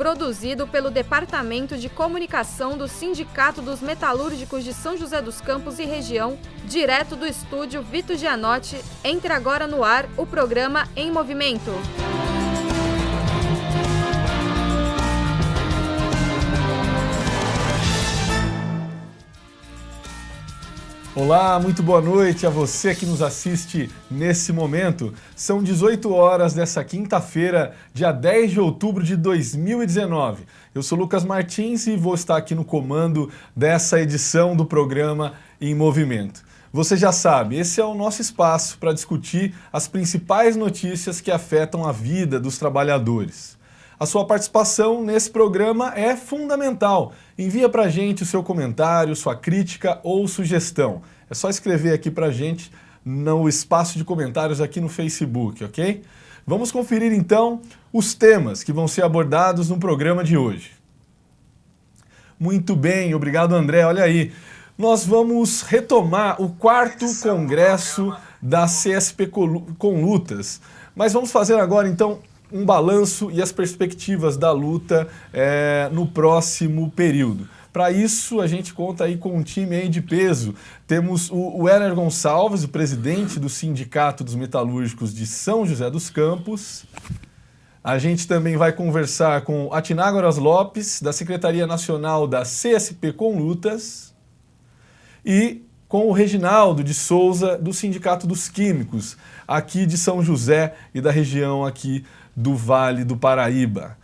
produzido pelo Departamento de Comunicação do Sindicato dos Metalúrgicos de São José dos Campos e região, direto do estúdio Vito Gianotti. Entra agora no ar o programa Em Movimento. Olá, muito boa noite a você que nos assiste nesse momento. São 18 horas dessa quinta-feira, dia 10 de outubro de 2019. Eu sou Lucas Martins e vou estar aqui no comando dessa edição do programa Em Movimento. Você já sabe, esse é o nosso espaço para discutir as principais notícias que afetam a vida dos trabalhadores. A sua participação nesse programa é fundamental. Envia pra gente o seu comentário, sua crítica ou sugestão. É só escrever aqui pra gente no espaço de comentários aqui no Facebook, ok? Vamos conferir então os temas que vão ser abordados no programa de hoje. Muito bem, obrigado André, olha aí. Nós vamos retomar o 4º congresso da CSP com Lutas, mas vamos fazer agora então um balanço e as perspectivas da luta no próximo período. Para isso, a gente conta aí com um time aí de peso. Temos o Weller Gonçalves, o presidente do Sindicato dos Metalúrgicos de São José dos Campos. A gente também vai conversar com Atinágoras Lopes, da Secretaria Nacional da CSP com Lutas. E com o Reginaldo de Souza, do Sindicato dos Químicos, aqui de São José e da região aqui do Vale do Paraíba.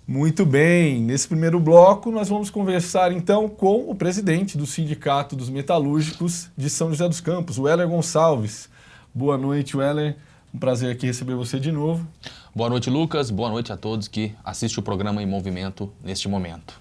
Muito bem, nesse primeiro bloco nós vamos conversar então com o presidente do Sindicato dos Metalúrgicos de São José dos Campos, o Weller Gonçalves. Boa noite, Weller. Um prazer aqui receber você de novo. Boa noite, Lucas. Boa noite a todos que assistem o programa Em Movimento neste momento.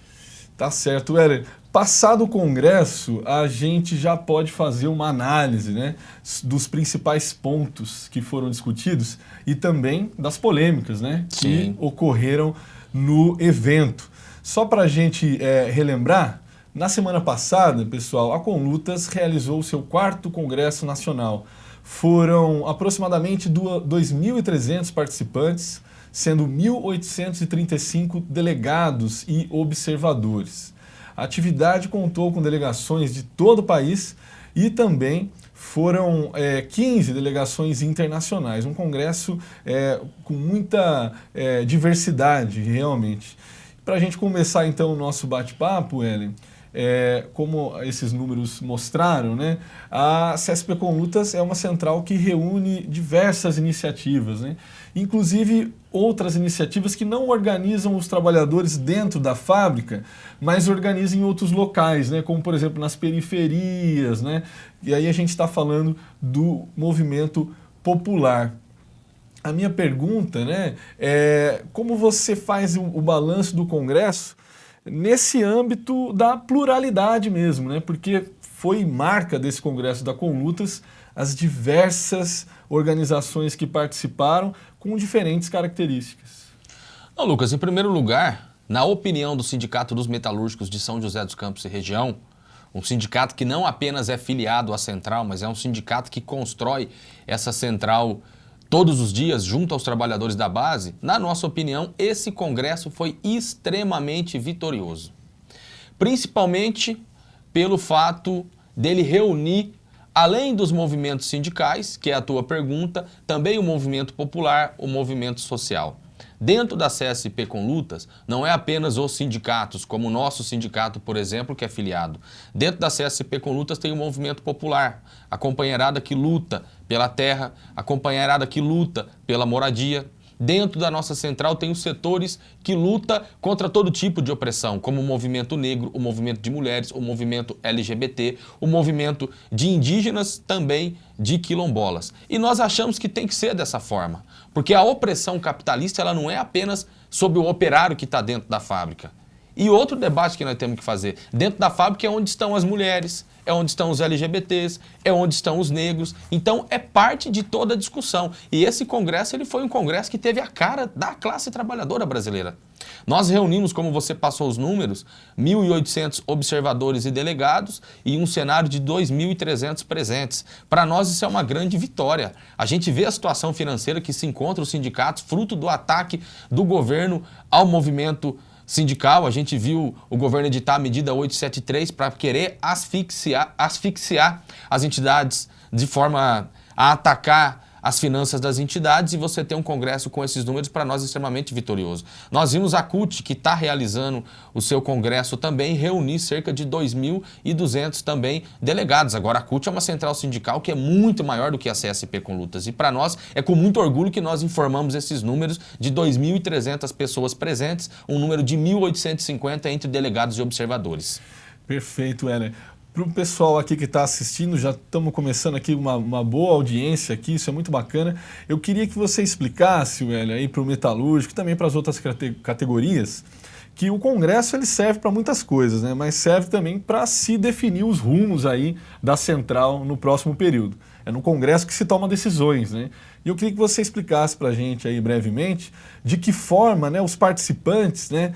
Tá certo, Weller. Passado o congresso, a gente já pode fazer uma análise, né, dos principais pontos que foram discutidos e também das polêmicas, né, que ocorreram no evento. Só para a gente relembrar, na semana passada, pessoal, a Conlutas realizou o seu 4º Congresso Nacional. Foram aproximadamente 2.300 participantes, sendo 1.835 delegados e observadores. A atividade contou com delegações de todo o país e também foram 15 delegações internacionais. Um congresso com muita diversidade, realmente. Para a gente começar, então, o nosso bate-papo, Ellen, como esses números mostraram, né, a CSP com Lutas é uma central que reúne diversas iniciativas, né, inclusive outras iniciativas que não organizam os trabalhadores dentro da fábrica, mas organizam em outros locais, né, como por exemplo nas periferias, né, e aí a gente está falando do movimento popular. A minha pergunta, né, é como você faz o balanço do Congresso nesse âmbito da pluralidade mesmo, né? Porque foi marca desse Congresso da Conlutas as diversas organizações que participaram com diferentes características. Não, Lucas, em primeiro lugar, na opinião do Sindicato dos Metalúrgicos de São José dos Campos e região, um sindicato que não apenas é filiado à central, mas é um sindicato que constrói essa central todos os dias, junto aos trabalhadores da base, na nossa opinião, esse congresso foi extremamente vitorioso. Principalmente pelo fato dele reunir, além dos movimentos sindicais, que é a tua pergunta, também o movimento popular, o movimento social. Dentro da CSP com Lutas, não é apenas os sindicatos, como o nosso sindicato, por exemplo, que é filiado. Dentro da CSP com Lutas tem o movimento popular, a companheirada que luta pela terra, a companheirada que luta pela moradia. Dentro da nossa central tem os setores que lutam contra todo tipo de opressão, como o movimento negro, o movimento de mulheres, o movimento LGBT, o movimento de indígenas, também de quilombolas. E nós achamos que tem que ser dessa forma, porque a opressão capitalista ela não é apenas sobre o operário que está dentro da fábrica. E outro debate que nós temos que fazer, dentro da fábrica é onde estão as mulheres, é onde estão os LGBTs, é onde estão os negros. Então é parte de toda a discussão. E esse congresso ele foi um congresso que teve a cara da classe trabalhadora brasileira. Nós reunimos, como você passou os números, 1.800 observadores e delegados e um cenário de 2.300 presentes. Para nós isso é uma grande vitória. A gente vê a situação financeira que se encontra os sindicatos, fruto do ataque do governo ao movimento sindical. A gente viu o governo editar a medida 873 para querer asfixiar as entidades de forma a atacar as finanças das entidades, e você tem um congresso com esses números para nós extremamente vitorioso. Nós vimos a CUT, que está realizando o seu congresso também, reunir cerca de 2.200 também delegados. Agora a CUT é uma central sindical que é muito maior do que a CSP com Lutas, e para nós é com muito orgulho que nós informamos esses números de 2.300 pessoas presentes, um número de 1.850 entre delegados e observadores. Perfeito, Heller. Para o pessoal aqui que está assistindo, já estamos começando aqui uma boa audiência aqui, isso é muito bacana. Eu queria que você explicasse, Heller, aí para o metalúrgico e também para as outras categorias, que o Congresso ele serve para muitas coisas, né? Mas serve também para se definir os rumos aí da central no próximo período. É no Congresso que se toma decisões, né? E eu queria que você explicasse para a gente aí brevemente de que forma, né, os participantes, né,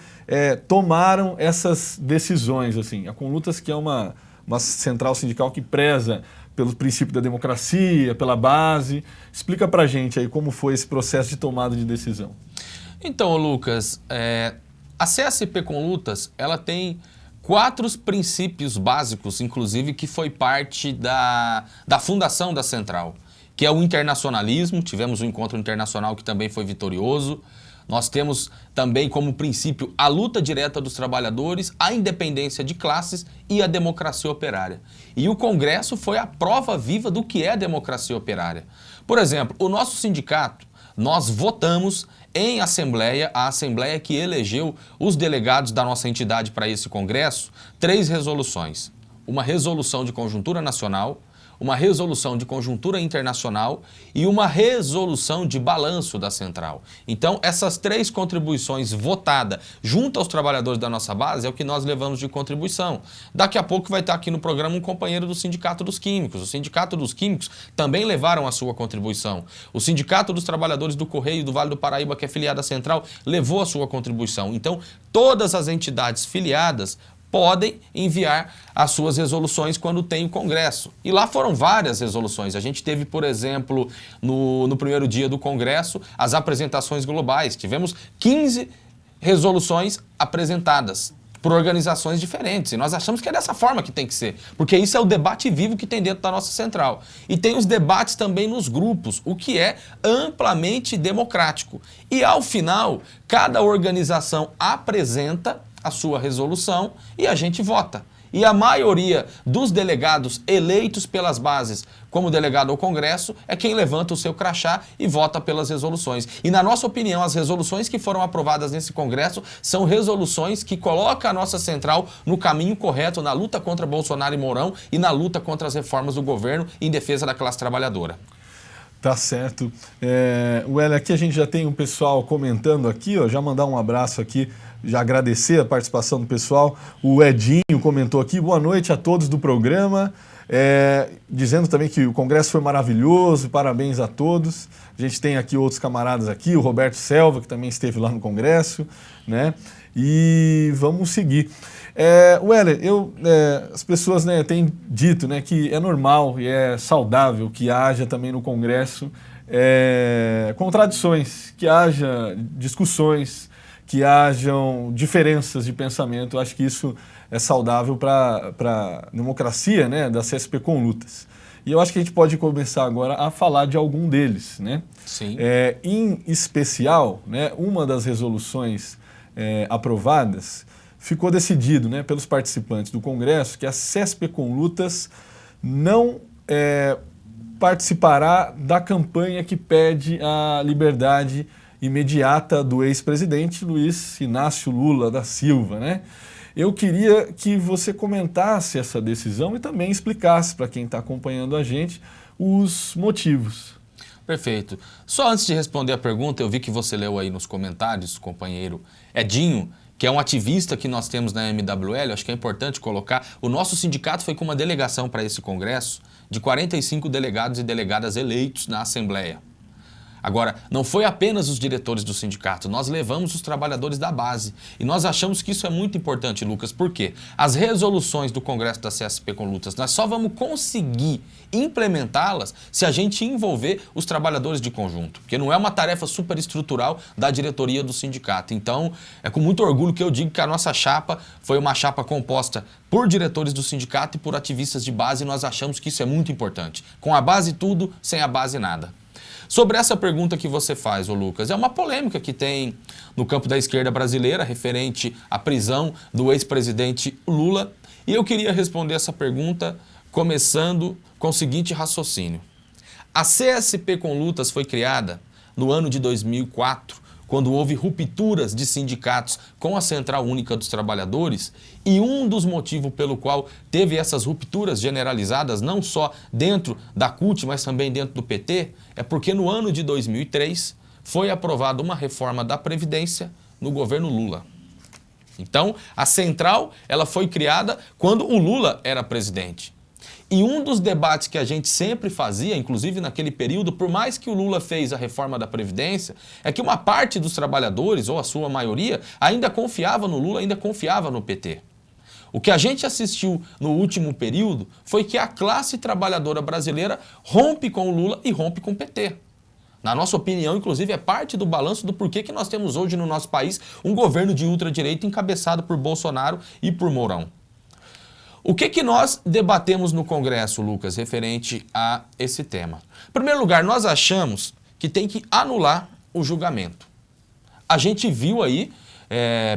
tomaram essas decisões, assim. A Conlutas, que é uma central sindical que preza pelo princípio da democracia, pela base. Explica pra gente aí como foi esse processo de tomada de decisão. Então, Lucas, a CSP com Lutas, ela tem 4 princípios básicos, inclusive, que foi parte da fundação da central, que é o internacionalismo. Tivemos um encontro internacional que também foi vitorioso. Nós temos também como princípio a luta direta dos trabalhadores, a independência de classes e a democracia operária. E o Congresso foi a prova viva do que é a democracia operária. Por exemplo, o nosso sindicato, nós votamos em assembleia, a assembleia que elegeu os delegados da nossa entidade para esse Congresso, 3 resoluções. Uma resolução de conjuntura nacional, uma resolução de conjuntura internacional e uma resolução de balanço da central. Então, essas 3 contribuições votadas junto aos trabalhadores da nossa base é o que nós levamos de contribuição. Daqui a pouco vai estar aqui no programa um companheiro do Sindicato dos Químicos. O Sindicato dos Químicos também levaram a sua contribuição. O Sindicato dos Trabalhadores do Correio do Vale do Paraíba, que é filiado à central, levou a sua contribuição. Então, todas as entidades filiadas podem enviar as suas resoluções quando tem o Congresso. E lá foram várias resoluções. A gente teve, por exemplo, no primeiro dia do Congresso, as apresentações globais. Tivemos 15 resoluções apresentadas por organizações diferentes. E nós achamos que é dessa forma que tem que ser, porque isso é o debate vivo que tem dentro da nossa central. E tem os debates também nos grupos, o que é amplamente democrático. E ao final, cada organização apresenta a sua resolução e a gente vota. E a maioria dos delegados eleitos pelas bases como delegado ao Congresso é quem levanta o seu crachá e vota pelas resoluções. E na nossa opinião, as resoluções que foram aprovadas nesse Congresso são resoluções que colocam a nossa central no caminho correto na luta contra Bolsonaro e Mourão e na luta contra as reformas do governo em defesa da classe trabalhadora. Tá certo. Heller, aqui a gente já tem um pessoal comentando aqui, ó, já mandar um abraço aqui, já agradecer a participação do pessoal. O Edinho comentou aqui, boa noite a todos do programa, dizendo também que o Congresso foi maravilhoso, parabéns a todos. A gente tem aqui outros camaradas aqui, o Roberto Selva, que também esteve lá no Congresso, né? E vamos seguir. Heller, as pessoas, né, têm dito, né, que é normal e é saudável que haja também no Congresso contradições, que haja discussões, que hajam diferenças de pensamento. Eu acho que isso é saudável para a democracia, né, da CSP com Lutas. E eu acho que a gente pode começar agora a falar de algum deles, né? Sim. Em especial, né, uma das resoluções aprovadas, ficou decidido, né, pelos participantes do Congresso que a CSP com Lutas não participará da campanha que pede a liberdade imediata do ex-presidente Luiz Inácio Lula da Silva, né? Eu queria que você comentasse essa decisão e também explicasse para quem está acompanhando a gente os motivos. Perfeito. Só antes de responder a pergunta, eu vi que você leu aí nos comentários, companheiro Edinho, que é um ativista que nós temos na MWL, acho que é importante colocar. O nosso sindicato foi com uma delegação para esse congresso de 45 delegados e delegadas eleitos na Assembleia. Agora, não foi apenas os diretores do sindicato, nós levamos os trabalhadores da base. E nós achamos que isso é muito importante, Lucas, porque as resoluções do Congresso da CSP com Lutas, nós só vamos conseguir implementá-las se a gente envolver os trabalhadores de conjunto, porque não é uma tarefa superestrutural da diretoria do sindicato. Então, é com muito orgulho que eu digo que a nossa chapa foi uma chapa composta por diretores do sindicato e por ativistas de base, e nós achamos que isso é muito importante. Com a base tudo, sem a base nada. Sobre essa pergunta que você faz, ô Lucas, é uma polêmica que tem no campo da esquerda brasileira referente à prisão do ex-presidente Lula. E eu queria responder essa pergunta começando com o seguinte raciocínio. A CSP com Lutas foi criada no ano de 2004, quando houve rupturas de sindicatos com a Central Única dos Trabalhadores, e um dos motivos pelo qual teve essas rupturas generalizadas, não só dentro da CUT, mas também dentro do PT, é porque no ano de 2003 foi aprovada uma reforma da Previdência no governo Lula. Então, a Central ela foi criada quando o Lula era presidente. E um dos debates que a gente sempre fazia, inclusive naquele período, por mais que o Lula fez a reforma da Previdência, é que uma parte dos trabalhadores, ou a sua maioria, ainda confiava no Lula, ainda confiava no PT. O que a gente assistiu no último período foi que a classe trabalhadora brasileira rompe com o Lula e rompe com o PT. Na nossa opinião, inclusive, é parte do balanço do porquê que nós temos hoje no nosso país um governo de ultradireita encabeçado por Bolsonaro e por Mourão. O que nós debatemos no Congresso, Lucas, referente a esse tema? Em primeiro lugar, nós achamos que tem que anular o julgamento. A gente viu aí,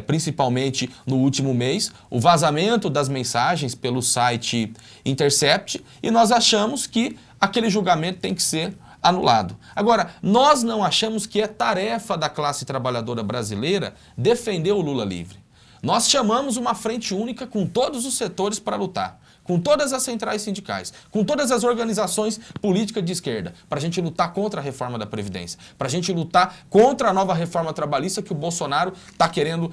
principalmente no último mês, o vazamento das mensagens pelo site Intercept, e nós achamos que aquele julgamento tem que ser anulado. Agora, nós não achamos que é tarefa da classe trabalhadora brasileira defender o Lula livre. Nós chamamos uma frente única com todos os setores para lutar, com todas as centrais sindicais, com todas as organizações políticas de esquerda, para a gente lutar contra a reforma da Previdência, para a gente lutar contra a nova reforma trabalhista que o Bolsonaro está querendo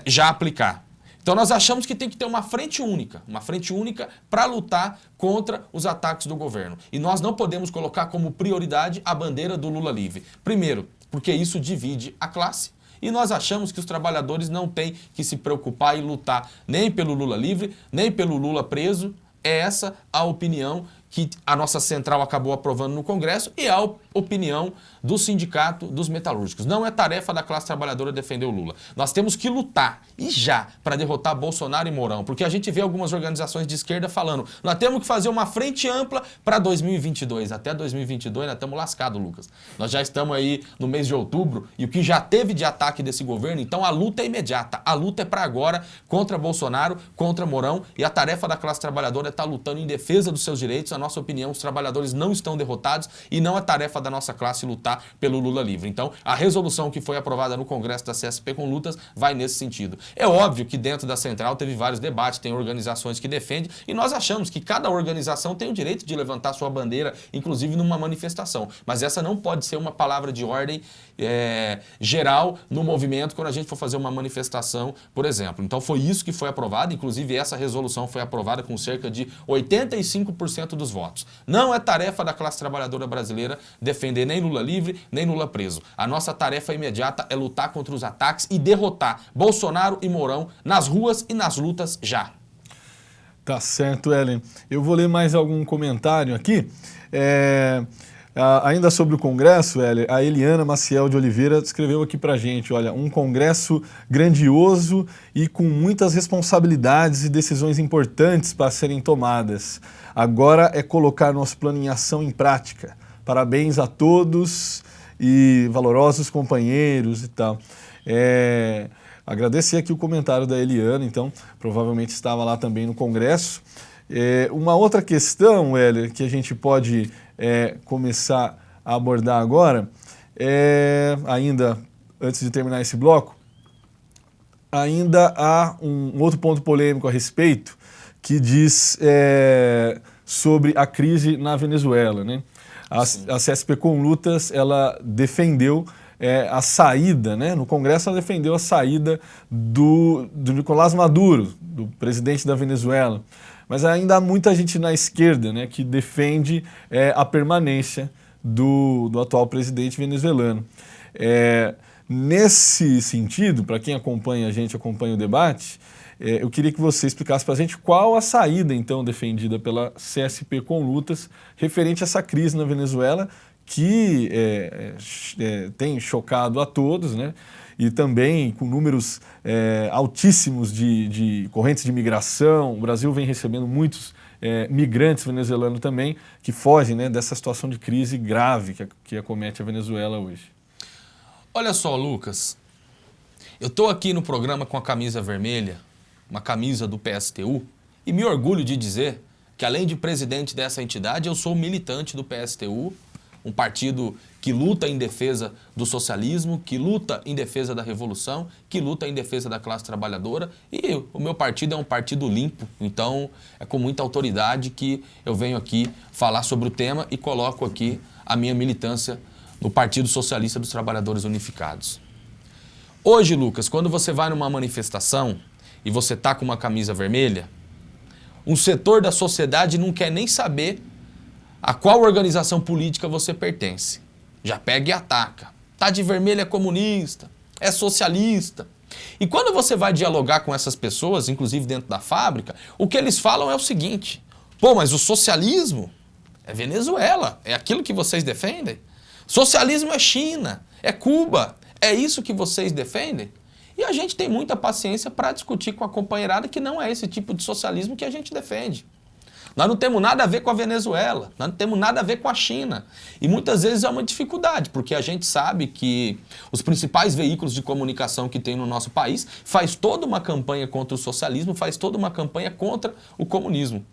já aplicar. Então nós achamos que tem que ter uma frente única para lutar contra os ataques do governo. E nós não podemos colocar como prioridade a bandeira do Lula livre. Primeiro, porque isso divide a classe. E nós achamos que os trabalhadores não têm que se preocupar e lutar nem pelo Lula livre, nem pelo Lula preso. É essa a opinião que a nossa central acabou aprovando no Congresso e a opinião do Sindicato dos Metalúrgicos. Não é tarefa da classe trabalhadora defender o Lula. Nós temos que lutar, e já, para derrotar Bolsonaro e Mourão, porque a gente vê algumas organizações de esquerda falando, nós temos que fazer uma frente ampla para 2022. Até 2022 nós estamos lascados, Lucas. Nós já estamos aí no mês de outubro e o que já teve de ataque desse governo, então a luta é imediata, a luta é para agora contra Bolsonaro, contra Mourão, e a tarefa da classe trabalhadora é estar lutando em defesa dos seus direitos. Na nossa opinião, os trabalhadores não estão derrotados e não é tarefa da nossa classe lutar pelo Lula livre. Então, a resolução que foi aprovada no Congresso da CSP com Lutas vai nesse sentido. É óbvio que dentro da central teve vários debates, tem organizações que defendem, e nós achamos que cada organização tem o direito de levantar sua bandeira, inclusive numa manifestação. Mas essa não pode ser uma palavra de ordem geral no movimento quando a gente for fazer uma manifestação, por exemplo. Então foi isso que foi aprovado, inclusive essa resolução foi aprovada com cerca de 85% dos votos. Não é tarefa da classe trabalhadora brasileira defender nem Lula livre, nem Lula preso. A nossa tarefa imediata é lutar contra os ataques e derrotar Bolsonaro e Mourão nas ruas e nas lutas já. Tá certo, Ellen. Eu vou ler mais algum comentário aqui. Ainda sobre o Congresso, a Eliana Maciel de Oliveira escreveu aqui pra gente, olha, um Congresso grandioso e com muitas responsabilidades e decisões importantes para serem tomadas. Agora é colocar nosso plano em ação em prática. Parabéns a todos e valorosos companheiros e tal. Agradecer aqui o comentário da Eliana, então, provavelmente estava lá também no Congresso. Uma outra questão, Heller, que a gente pode começar a abordar agora, ainda antes de terminar esse bloco, ainda há um outro ponto polêmico a respeito, que diz sobre a crise na Venezuela, né? A CSP com Lutas, ela defendeu a saída, né? No Congresso ela defendeu a saída do Nicolás Maduro, do presidente da Venezuela. Mas ainda há muita gente na esquerda, né, que defende a permanência do atual presidente venezuelano. Nesse sentido, para quem acompanha a gente, acompanha o debate, eu queria que você explicasse para a gente qual a saída, então, defendida pela CSP com Lutas referente a essa crise na Venezuela, que tem chocado a todos, né? E também com números altíssimos de correntes de migração. O Brasil vem recebendo muitos migrantes venezuelanos também, que fogem, né, dessa situação de crise grave que acomete a Venezuela hoje. Olha só, Lucas, eu estou aqui no programa com a camisa vermelha, uma camisa do PSTU, e me orgulho de dizer que, além de presidente dessa entidade, eu sou militante do PSTU, um partido que luta em defesa do socialismo, que luta em defesa da revolução, que luta em defesa da classe trabalhadora, e o meu partido é um partido limpo, então é com muita autoridade que eu venho aqui falar sobre o tema e coloco aqui a minha militância no Partido Socialista dos Trabalhadores Unificados. Hoje, Lucas, quando você vai numa manifestação e você está com uma camisa vermelha, um setor da sociedade não quer nem saber a qual organização política você pertence. Já pega e ataca. Tá de vermelho, é comunista, é socialista. E quando você vai dialogar com essas pessoas, inclusive dentro da fábrica, o que eles falam é o seguinte: pô, mas o socialismo é Venezuela, é aquilo que vocês defendem? Socialismo é China, é Cuba, é isso que vocês defendem? E a gente tem muita paciência para discutir com a companheirada que não é esse tipo de socialismo que a gente defende. Nós não temos nada a ver com a Venezuela, nós não temos nada a ver com a China. E muitas vezes é uma dificuldade, porque a gente sabe que os principais veículos de comunicação que tem no nosso país faz toda uma campanha contra o socialismo, faz toda uma campanha contra o comunismo.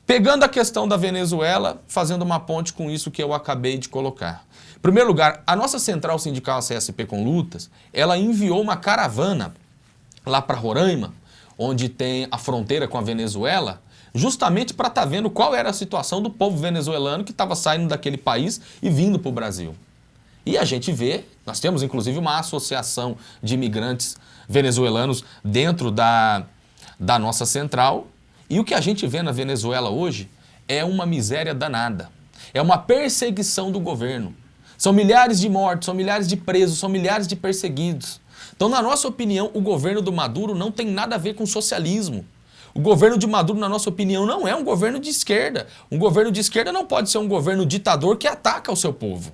Pegando a questão da Venezuela, fazendo uma ponte com isso que eu acabei de colocar. Em primeiro lugar, a nossa central sindical, a CSP com Lutas, ela enviou uma caravana lá para Roraima, onde tem a fronteira com a Venezuela, justamente para estar vendo qual era a situação do povo venezuelano que estava saindo daquele país e vindo para o Brasil. E a gente vê, nós temos inclusive uma associação de imigrantes venezuelanos dentro da nossa central, e o que a gente vê na Venezuela hoje é uma miséria danada, é uma perseguição do governo. São milhares de mortos, são milhares de presos, são milhares de perseguidos. Então, na nossa opinião, o governo do Maduro não tem nada a ver com socialismo. O governo de Maduro, na nossa opinião, não é um governo de esquerda. Um governo de esquerda não pode ser um governo ditador que ataca o seu povo.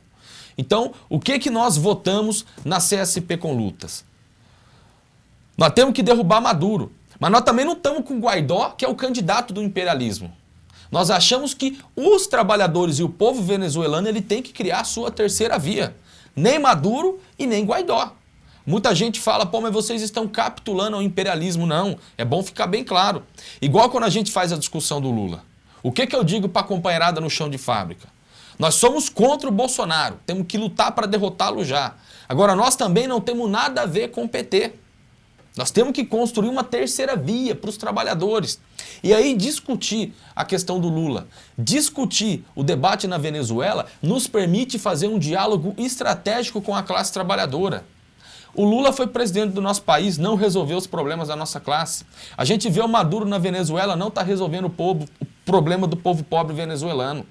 Então, o que nós votamos na CSP com Lutas? Nós temos que derrubar Maduro, mas nós também não estamos com Guaidó, que é o candidato do imperialismo. Nós achamos que os trabalhadores e o povo venezuelano ele tem que criar a sua terceira via. Nem Maduro e nem Guaidó. Muita gente fala, pô, mas vocês estão capitulando ao imperialismo. Não, é bom ficar bem claro. Igual quando a gente faz a discussão do Lula. O que eu digo para a companheirada no chão de fábrica? Nós somos contra o Bolsonaro, temos que lutar para derrotá-lo já. Agora, nós também não temos nada a ver com o PT. Nós temos que construir uma terceira via para os trabalhadores. E aí discutir a questão do Lula, discutir o debate na Venezuela, nos permite fazer um diálogo estratégico com a classe trabalhadora. O Lula foi presidente do nosso país, não resolveu os problemas da nossa classe. A gente vê o Maduro na Venezuela, não está resolvendo o problema do povo pobre venezuelano.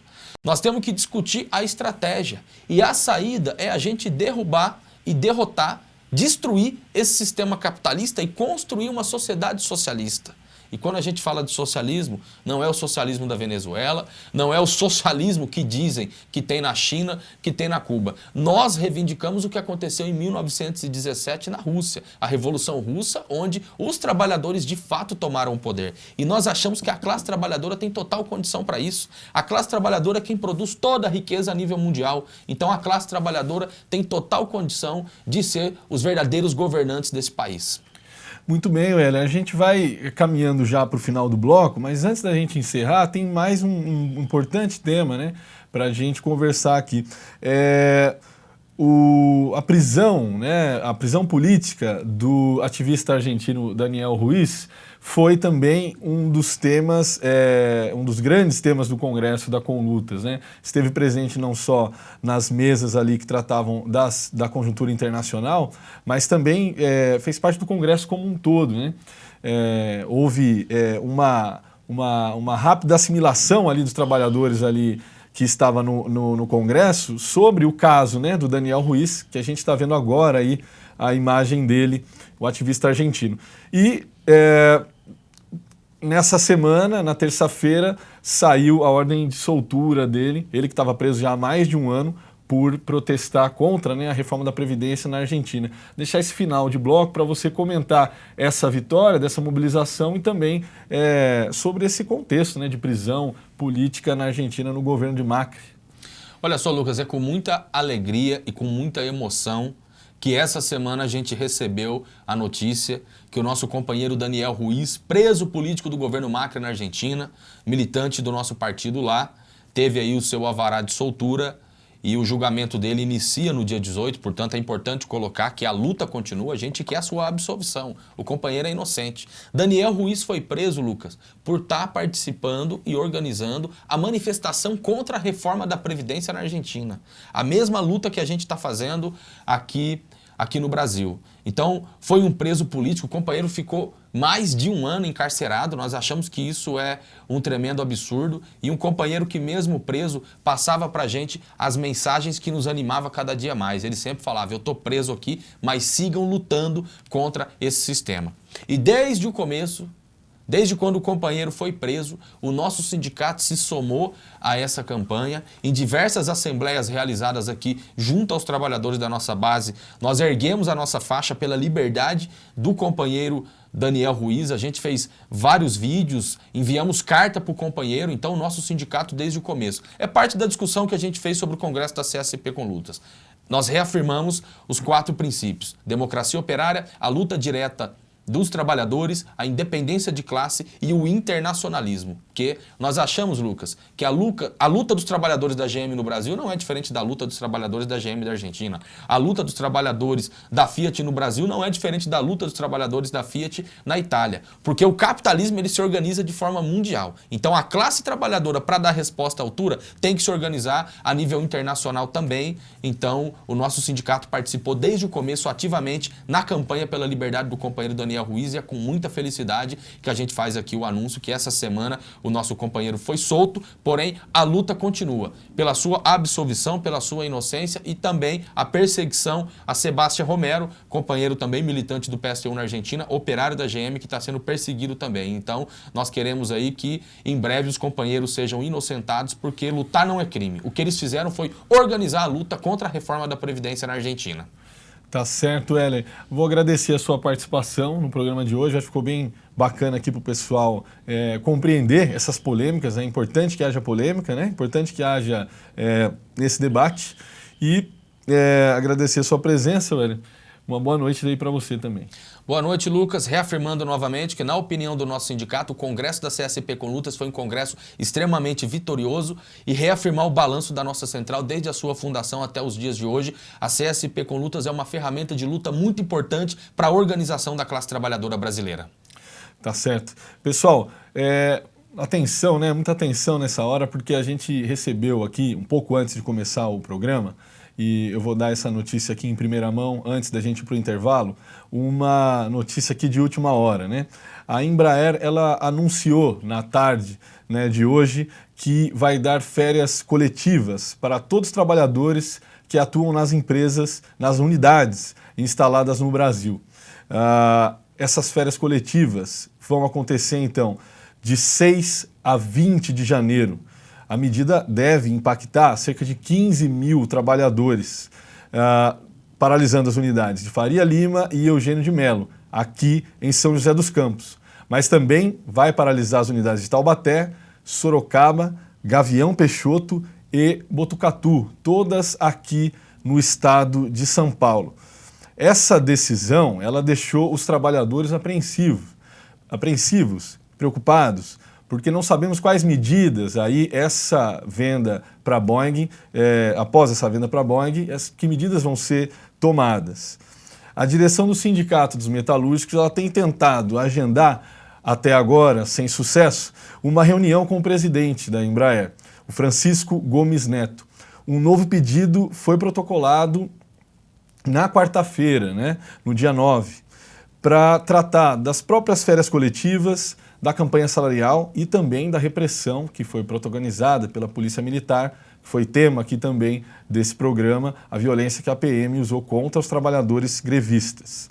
Nós temos que discutir a estratégia. E a saída é a gente derrubar e derrotar, destruir esse sistema capitalista e construir uma sociedade socialista. E quando a gente fala de socialismo, não é o socialismo da Venezuela, não é o socialismo que dizem que tem na China, que tem na Cuba. Nós reivindicamos o que aconteceu em 1917 na Rússia, a Revolução Russa, onde os trabalhadores de fato tomaram o poder. E nós achamos que a classe trabalhadora tem total condição para isso. A classe trabalhadora é quem produz toda a riqueza a nível mundial. Então a classe trabalhadora tem total condição de ser os verdadeiros governantes desse país. Muito bem, Wellington. A gente vai caminhando já para o final do bloco, mas antes da gente encerrar, tem mais um importante tema, né, para a gente conversar aqui. a prisão, né, a prisão política do ativista argentino Daniel Ruiz foi também um dos temas, um dos grandes temas do Congresso da Conlutas, né? Esteve presente não só nas mesas ali que tratavam da conjuntura internacional, mas também fez parte do Congresso como um todo, né? Houve uma rápida assimilação ali dos trabalhadores ali que estava no Congresso sobre o caso, né, do Daniel Ruiz, que a gente está vendo agora aí a imagem dele, o ativista argentino. E nessa semana, na terça-feira, saiu a ordem de soltura dele, ele que estava preso já há mais de um ano, por protestar contra, né, a reforma da Previdência na Argentina. Deixar esse final de bloco para você comentar essa vitória, dessa mobilização e também sobre esse contexto, né, de prisão política na Argentina no governo de Macri. Olha só, Lucas, é com muita alegria e com muita emoção que essa semana a gente recebeu a notícia que o nosso companheiro Daniel Ruiz, preso político do governo Macri na Argentina, militante do nosso partido lá, teve aí o seu alvará de soltura e o julgamento dele inicia no dia 18, portanto é importante colocar que a luta continua, a gente quer a sua absolvição, o companheiro é inocente. Daniel Ruiz foi preso, Lucas, por estar participando e organizando a manifestação contra a reforma da Previdência na Argentina. A mesma luta que a gente está fazendo aqui no Brasil. Então, foi um preso político, o companheiro ficou mais de um ano encarcerado, nós achamos que isso é um tremendo absurdo, e um companheiro que mesmo preso passava pra gente as mensagens que nos animava cada dia mais. Ele sempre falava, eu tô preso aqui, mas sigam lutando contra esse sistema. E desde o começo, desde quando o companheiro foi preso, o nosso sindicato se somou a essa campanha. Em diversas assembleias realizadas aqui junto aos trabalhadores da nossa base, nós erguemos a nossa faixa pela liberdade do companheiro Daniel Ruiz. A gente fez vários vídeos, enviamos carta para o companheiro, então o nosso sindicato desde o começo. É parte da discussão que a gente fez sobre o Congresso da CSP Conlutas. Nós reafirmamos os 4 princípios: democracia operária, a luta direta dos trabalhadores, a independência de classe e o internacionalismo. Porque nós achamos, Lucas, que a luta dos trabalhadores da GM no Brasil não é diferente da luta dos trabalhadores da GM da Argentina. A luta dos trabalhadores da Fiat no Brasil não é diferente da luta dos trabalhadores da Fiat na Itália. Porque o capitalismo ele se organiza de forma mundial. Então a classe trabalhadora, para dar resposta à altura, tem que se organizar a nível internacional também. Então o nosso sindicato participou desde o começo ativamente na campanha pela liberdade do companheiro Daniel Ruiz, e é com muita felicidade que a gente faz aqui o anúncio que essa semana o nosso companheiro foi solto, porém a luta continua pela sua absolvição, pela sua inocência e também a perseguição a Sebastián Romero, companheiro também militante do PSTU na Argentina, operário da GM que está sendo perseguido também. Então nós queremos aí que em breve os companheiros sejam inocentados, porque lutar não é crime. O que eles fizeram foi organizar a luta contra a reforma da Previdência na Argentina. Tá certo, Heller. Vou agradecer a sua participação no programa de hoje. Acho que ficou bem bacana aqui para o pessoal compreender essas polêmicas. É importante que haja polêmica, né? É importante que haja esse debate. E agradecer a sua presença, Heller. Uma boa noite aí para você também. Boa noite, Lucas. Reafirmando novamente que, na opinião do nosso sindicato, o Congresso da CSP Conlutas foi um congresso extremamente vitorioso, e reafirmar o balanço da nossa central desde a sua fundação até os dias de hoje. A CSP Conlutas é uma ferramenta de luta muito importante para a organização da classe trabalhadora brasileira. Tá certo. Pessoal, atenção, né? Muita atenção nessa hora, porque a gente recebeu aqui, um pouco antes de começar o programa, e eu vou dar essa notícia aqui em primeira mão, antes da gente ir para o intervalo, uma notícia aqui de última hora, né? A Embraer, ela anunciou na tarde, né, de hoje que vai dar férias coletivas para todos os trabalhadores que atuam nas empresas, nas unidades instaladas no Brasil. Essas férias coletivas vão acontecer, então, de 6 a 20 de janeiro. A medida deve impactar cerca de 15 mil trabalhadores, paralisando as unidades de Faria Lima e Eugênio de Melo, aqui em São José dos Campos. Mas também vai paralisar as unidades de Taubaté, Sorocaba, Gavião Peixoto e Botucatu, todas aqui no estado de São Paulo. Essa decisão, ela deixou os trabalhadores apreensivos, preocupados, porque não sabemos quais medidas aí essa venda para a Boeing, após essa venda para a Boeing, que medidas vão ser tomadas. A direção do Sindicato dos Metalúrgicos ela tem tentado agendar, até agora, sem sucesso, uma reunião com o presidente da Embraer, o Francisco Gomes Neto. Um novo pedido foi protocolado na quarta-feira, né, no dia 9, para tratar das próprias férias coletivas, da campanha salarial e também da repressão que foi protagonizada pela Polícia Militar, que foi tema aqui também desse programa, a violência que a PM usou contra os trabalhadores grevistas.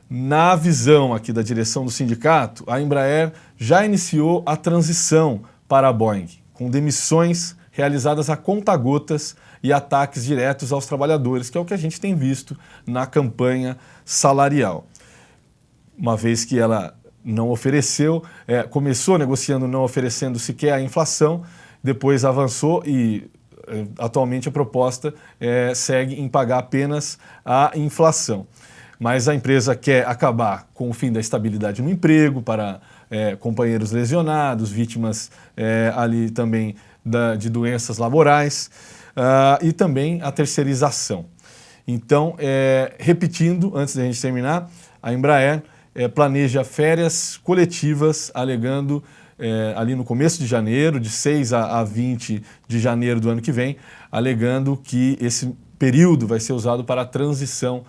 Na visão aqui da direção do sindicato, a Embraer já iniciou a transição para a Boeing, com demissões realizadas a conta-gotas e ataques diretos aos trabalhadores, que é o que a gente tem visto na campanha salarial. Uma vez que ela não ofereceu, começou negociando não oferecendo sequer a inflação, depois avançou e atualmente a proposta segue em pagar apenas a inflação. Mas a empresa quer acabar com o fim da estabilidade no emprego para companheiros lesionados, vítimas ali também de doenças laborais e também a terceirização. Então, repetindo, antes da gente terminar, a Embraer planeja férias coletivas, alegando ali no começo de janeiro, de 6 a 20 de janeiro do ano que vem, alegando que esse período vai ser usado para a transição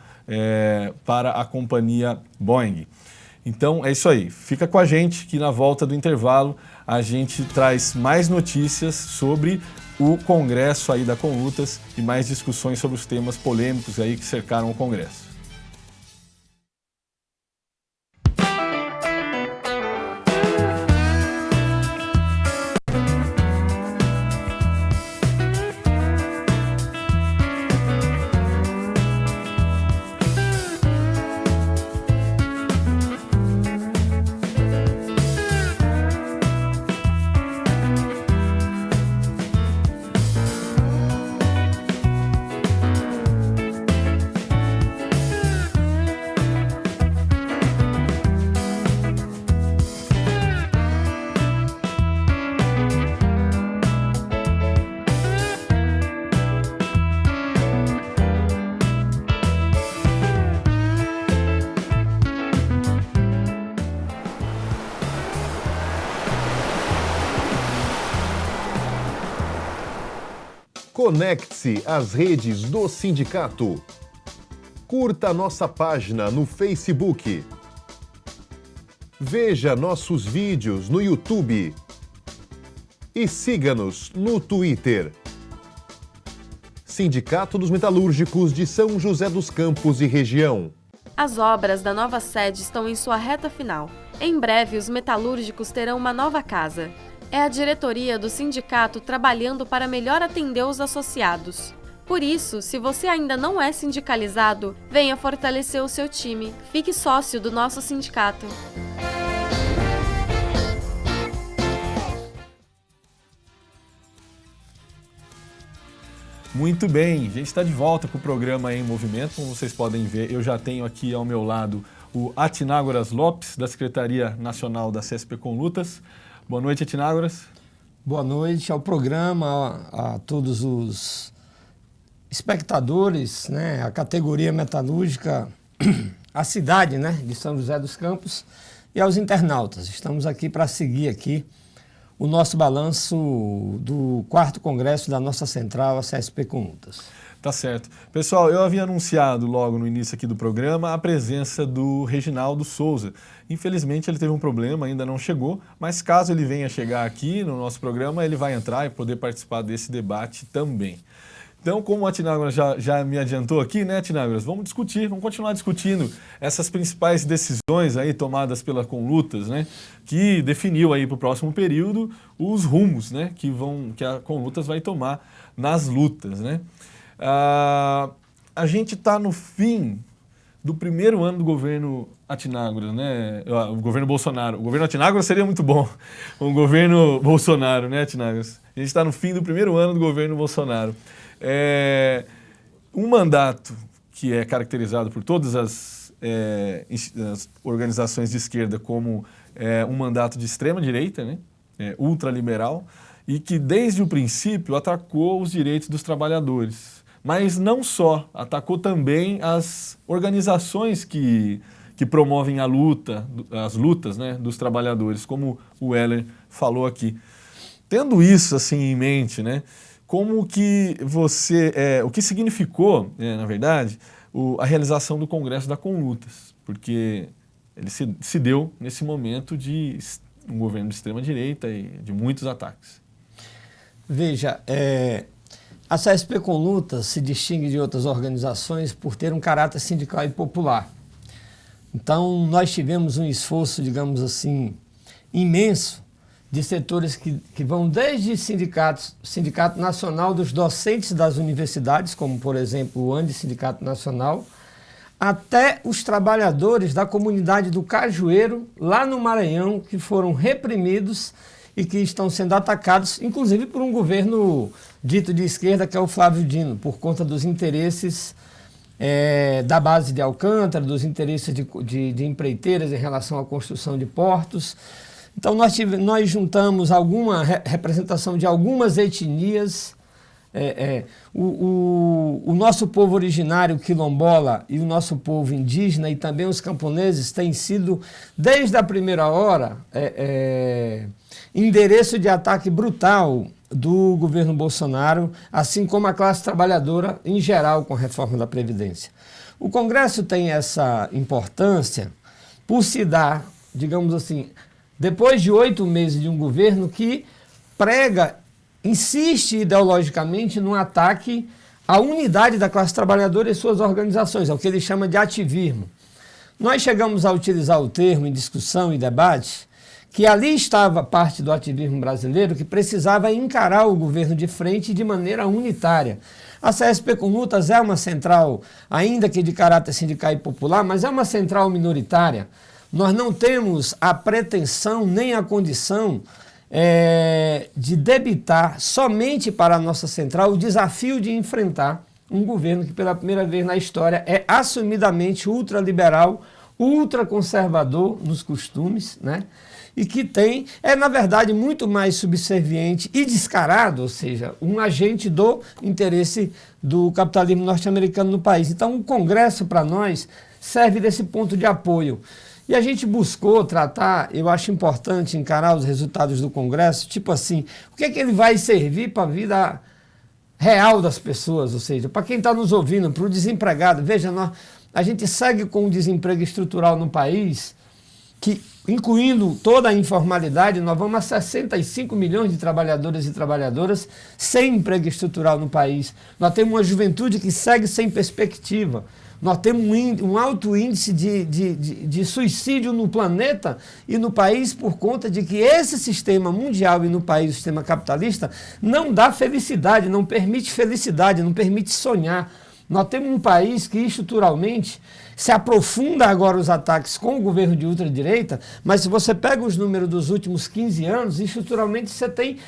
para a companhia Boeing. Então é isso aí, fica com a gente que na volta do intervalo a gente traz mais notícias sobre o Congresso aí da Conlutas e mais discussões sobre os temas polêmicos aí que cercaram o Congresso. Conecte-se às redes do sindicato. Curta nossa página no Facebook. Veja nossos vídeos no YouTube. E siga-nos no Twitter. Sindicato dos Metalúrgicos de São José dos Campos e região. As obras da nova sede estão em sua reta final. Em breve, os metalúrgicos terão uma nova casa. É a diretoria do sindicato trabalhando para melhor atender os associados. Por isso, se você ainda não é sindicalizado, venha fortalecer o seu time. Fique sócio do nosso sindicato. Muito bem, a gente está de volta com o programa Em Movimento. Como vocês podem ver, eu já tenho aqui ao meu lado o Atinágoras Lopes, da Secretaria Nacional da CSP Conlutas. Boa noite, Atinágoras. Boa noite ao programa, a todos os espectadores, né, a categoria metalúrgica, a cidade, né, de São José dos Campos e aos internautas. Estamos aqui para seguir aqui o nosso balanço do 4º Congresso da nossa central, a CSP Conlutas. Tá certo. Pessoal, eu havia anunciado logo no início aqui do programa a presença do Reginaldo Souza. Infelizmente ele teve um problema, ainda não chegou, mas caso ele venha chegar aqui no nosso programa, ele vai entrar e poder participar desse debate também. Então, como o Atinágoras já me adiantou aqui, né, Atinágoras, vamos continuar discutindo essas principais decisões aí tomadas pela Conlutas, né, que definiu aí para o próximo período os rumos, né, que a Conlutas vai tomar nas lutas, né. A gente está no fim do primeiro ano do governo Atinágoras, né? O governo Bolsonaro. O governo Atinágoras seria muito bom. O governo Bolsonaro, né, Atinágoras? A gente está no fim do primeiro ano do governo Bolsonaro. Um mandato que é caracterizado por todas as organizações de esquerda como um mandato de extrema-direita, né? ultraliberal e que desde o princípio atacou os direitos dos trabalhadores. Mas não só, atacou também as organizações que promovem as lutas, né, dos trabalhadores, como o Heller falou aqui. Tendo isso assim em mente, né, como que o que significou, na verdade, a realização do Congresso da Conlutas, porque ele se deu nesse momento de um governo de extrema-direita e de muitos ataques. Veja, a CSP Conlutas se distingue de outras organizações por ter um caráter sindical e popular. Então, nós tivemos um esforço, digamos assim, imenso de setores que vão desde Sindicato Nacional dos Docentes das Universidades, como, por exemplo, o ANDE Sindicato Nacional, até os trabalhadores da comunidade do Cajueiro, lá no Maranhão, que foram reprimidos e que estão sendo atacados, inclusive por um governo dito de esquerda, que é o Flávio Dino, por conta dos interesses da base de Alcântara, dos interesses de empreiteiras em relação à construção de portos. Então, nós juntamos alguma representação de algumas etnias. O nosso povo originário quilombola e o nosso povo indígena e também os camponeses têm sido, desde a primeira hora, endereço de ataque brutal do governo Bolsonaro, assim como a classe trabalhadora em geral com a reforma da Previdência. O Congresso tem essa importância por se dar, digamos assim, depois de 8 meses de um governo que insiste ideologicamente no ataque à unidade da classe trabalhadora e suas organizações, é o que ele chama de ativismo. Nós chegamos a utilizar o termo em discussão e debate, que ali estava parte do ativismo brasileiro que precisava encarar o governo de frente de maneira unitária. A CSP Conlutas é uma central, ainda que de caráter sindical e popular, mas é uma central minoritária. Nós não temos a pretensão nem a condição de debitar somente para a nossa central o desafio de enfrentar um governo que pela primeira vez na história é assumidamente ultraliberal, ultraconservador nos costumes, né? E que na verdade, muito mais subserviente e descarado, ou seja, um agente do interesse do capitalismo norte-americano no país. Então, o Congresso, para nós, serve desse ponto de apoio. E a gente buscou tratar, eu acho importante encarar os resultados do Congresso, tipo assim, o que é que ele vai servir para a vida real das pessoas, ou seja, para quem está nos ouvindo, para o desempregado. Veja, a gente segue com o desemprego estrutural no país, que, incluindo toda a informalidade, nós vamos a 65 milhões de trabalhadores e trabalhadoras sem emprego estrutural no país. Nós temos uma juventude que segue sem perspectiva. Nós temos um alto índice de suicídio no planeta e no país por conta de que esse sistema mundial e no país, o sistema capitalista, não dá felicidade, não permite sonhar. Nós temos um país que estruturalmente se aprofunda agora os ataques com o governo de ultradireita, mas se você pega os números dos últimos 15 anos, estruturalmente você tem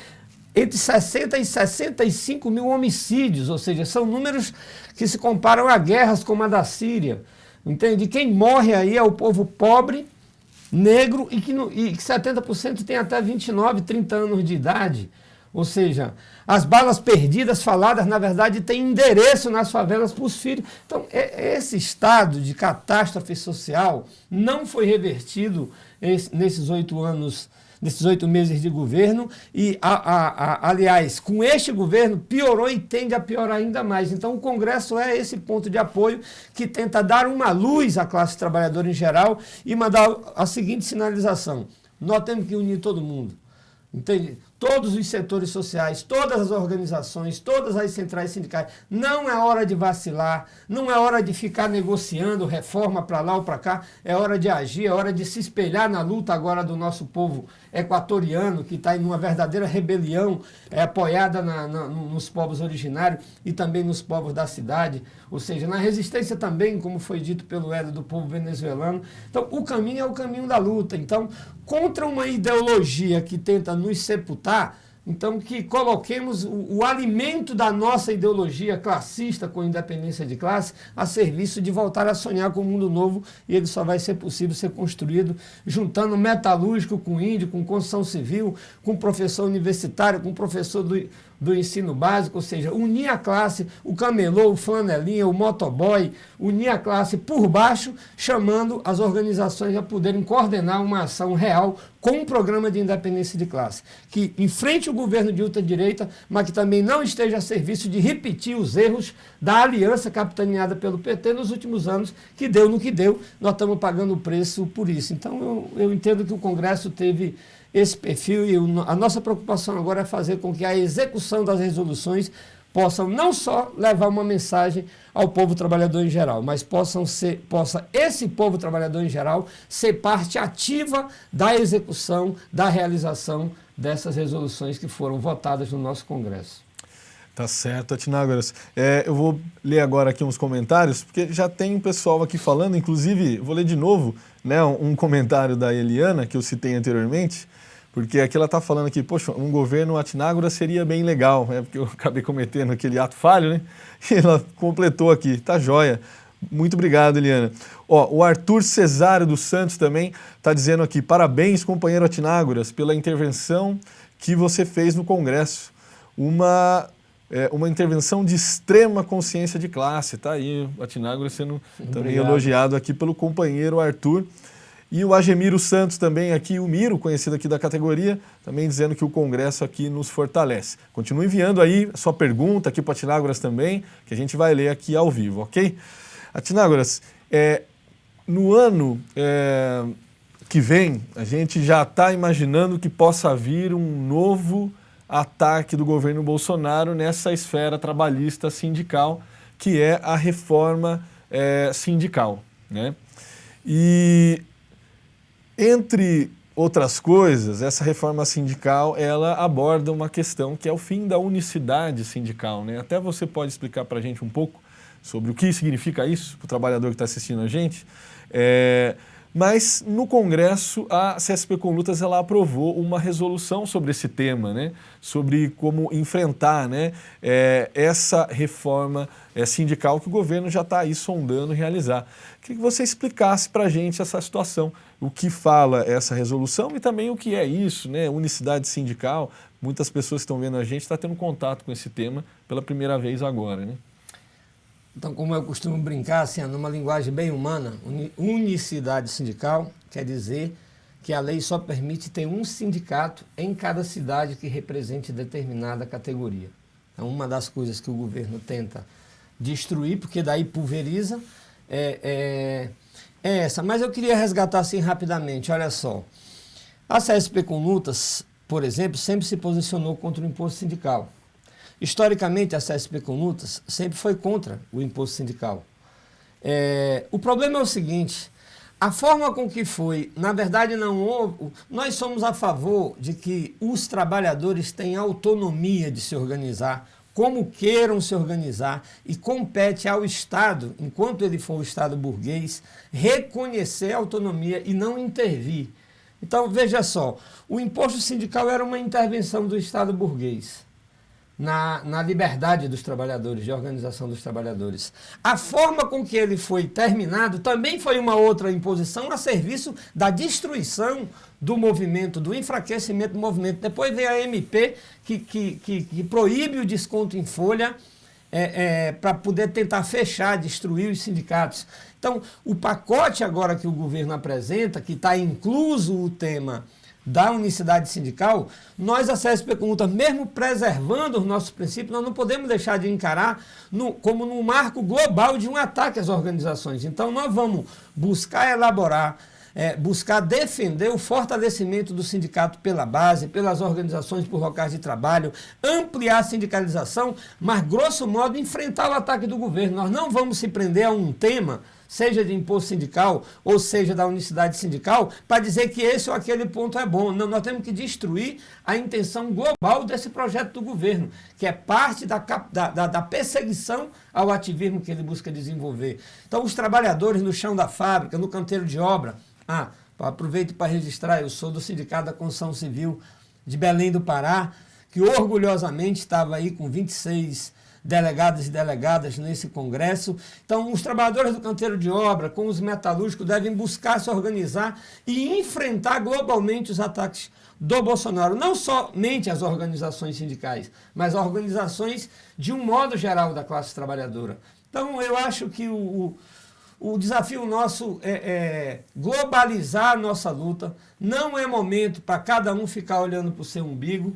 entre 60 e 65 mil homicídios, ou seja, são números que se comparam a guerras como a da Síria. Entende? Quem morre aí é o povo pobre, negro e que 70% tem até 29, 30 anos de idade. Ou seja, as balas perdidas faladas, na verdade, têm endereço nas favelas para os filhos. Então, esse estado de catástrofe social não foi revertido nesses 8 anos, nesses 8 meses de governo e, aliás, com este governo piorou e tende a piorar ainda mais. Então, o Congresso é esse ponto de apoio que tenta dar uma luz à classe trabalhadora em geral e mandar a seguinte sinalização: nós temos que unir todo mundo. Entende? Todos os setores sociais, todas as organizações, todas as centrais sindicais. Não é hora de vacilar, não é hora de ficar negociando reforma para lá ou para cá, é hora de agir, é hora de se espelhar na luta agora do nosso povo equatoriano, que está em uma verdadeira rebelião, apoiada nos povos originários e também nos povos da cidade, ou seja, na resistência também, como foi dito pelo Hélio, do povo venezuelano. Então, o caminho é o caminho da luta. Então, contra uma ideologia que tenta nos sepultar, Então, que coloquemos o alimento da nossa ideologia classista com independência de classe a serviço de voltar a sonhar com um mundo novo, e ele só vai ser possível ser construído juntando metalúrgico com índio, com construção civil, com professor universitário, com professor do ensino básico, ou seja, unir a classe, o camelô, o flanelinha, o motoboy, unir a classe por baixo, chamando as organizações a poderem coordenar uma ação real com um programa de independência de classe, que enfrente o governo de ultradireita, mas que também não esteja a serviço de repetir os erros da aliança capitaneada pelo PT nos últimos anos, que deu no que deu, nós estamos pagando o preço por isso. Então, eu entendo que o Congresso teve esse perfil e a nossa preocupação agora é fazer com que a execução das resoluções possam não só levar uma mensagem ao povo trabalhador em geral, mas possa esse povo trabalhador em geral ser parte ativa da execução, da realização dessas resoluções que foram votadas no nosso Congresso. Tá certo, Athenágoras. Eu vou ler agora aqui uns comentários, porque já tem um pessoal aqui falando, inclusive, vou ler de novo, né, um comentário da Eliana, que eu citei anteriormente, porque aqui ela está falando aqui, poxa, um governo Athenágoras seria bem legal, porque eu acabei cometendo aquele ato falho, né? E ela completou aqui, tá joia. Muito obrigado, Eliana. O Arthur Cesário dos Santos também está dizendo aqui, parabéns, companheiro Athenágoras, pela intervenção que você fez no Congresso. Uma intervenção de extrema consciência de classe. Tá aí o Athenágoras sendo também elogiado aqui pelo companheiro Arthur. E o Agemiro Santos também aqui, o Miro, conhecido aqui da categoria, também dizendo que o Congresso aqui nos fortalece. Continue enviando aí a sua pergunta aqui para o Athenágoras também, que a gente vai ler aqui ao vivo, ok? Athenágoras, no ano que vem, a gente já está imaginando que possa vir um novo ataque do governo Bolsonaro nessa esfera trabalhista sindical, que é a reforma sindical, né? E entre outras coisas, essa reforma sindical, ela aborda uma questão que é o fim da unicidade sindical, né? Até você pode explicar para a gente um pouco sobre o que significa isso, para o trabalhador que está assistindo a gente. Mas no Congresso, a CSP com Lutas ela aprovou uma resolução sobre esse tema, né? Sobre como enfrentar, né, essa reforma sindical que o governo já está aí sondando realizar. Queria que você explicasse para a gente essa situação, o que fala essa resolução e também o que é isso, né? Unicidade sindical. Muitas pessoas que estão vendo a gente estão tendo contato com esse tema pela primeira vez agora, né? Então, como eu costumo brincar, assim, numa linguagem bem humana, unicidade sindical quer dizer que a lei só permite ter um sindicato em cada cidade que represente determinada categoria. Então, uma das coisas que o governo tenta destruir, porque daí pulveriza, é essa. Mas eu queria resgatar assim rapidamente, olha só. A CSP com Lutas, por exemplo, sempre se posicionou contra o imposto sindical. Historicamente, a CSP com Lutas sempre foi contra o imposto sindical. O problema é o seguinte, a forma com que foi, na verdade não houve, nós somos a favor de que os trabalhadores tenham autonomia de se organizar, como queiram se organizar, e compete ao Estado, enquanto ele for o Estado burguês, reconhecer a autonomia e não intervir. Então, veja só, o imposto sindical era uma intervenção do Estado burguês na liberdade dos trabalhadores, de organização dos trabalhadores. A forma com que ele foi terminado também foi uma outra imposição a serviço da destruição do movimento, do enfraquecimento do movimento. Depois vem a MP que proíbe o desconto em folha para poder tentar fechar, destruir os sindicatos. Então, o pacote agora que o governo apresenta, que está incluso o tema da unicidade sindical, nós, a CSP com Lutas, mesmo preservando os nossos princípios, nós não podemos deixar de encarar como num marco global de um ataque às organizações. Então, nós vamos buscar elaborar, buscar defender o fortalecimento do sindicato pela base, pelas organizações por locais de trabalho, ampliar a sindicalização, mas, grosso modo, enfrentar o ataque do governo. Nós não vamos se prender a um tema, seja de imposto sindical ou seja da unicidade sindical, para dizer que esse ou aquele ponto é bom. Não, nós temos que destruir a intenção global desse projeto do governo, que é parte da perseguição ao ativismo que ele busca desenvolver. Então, os trabalhadores no chão da fábrica, no canteiro de obra, aproveito para registrar, eu sou do Sindicato da Construção Civil de Belém do Pará, que orgulhosamente estava aí com 26 delegados e delegadas nesse congresso. Então, os trabalhadores do canteiro de obra, com os metalúrgicos, devem buscar se organizar e enfrentar globalmente os ataques do Bolsonaro. Não somente as organizações sindicais, mas as organizações de um modo geral da classe trabalhadora. Então, eu acho que o desafio nosso é globalizar a nossa luta. Não é momento para cada um ficar olhando para o seu umbigo.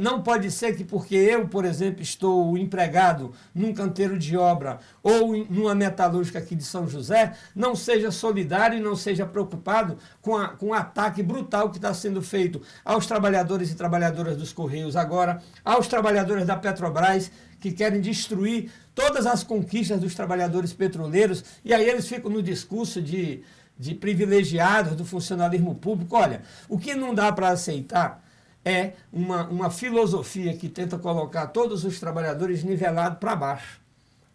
Não pode ser que porque eu, por exemplo, estou empregado num canteiro de obra ou numa metalúrgica aqui de São José, não seja solidário e não seja preocupado com o ataque brutal que está sendo feito aos trabalhadores e trabalhadoras dos Correios agora, aos trabalhadores da Petrobras, que querem destruir todas as conquistas dos trabalhadores petroleiros, e aí eles ficam no discurso de privilegiados do funcionalismo público. Olha, o que não dá para aceitar é uma filosofia que tenta colocar todos os trabalhadores nivelados para baixo.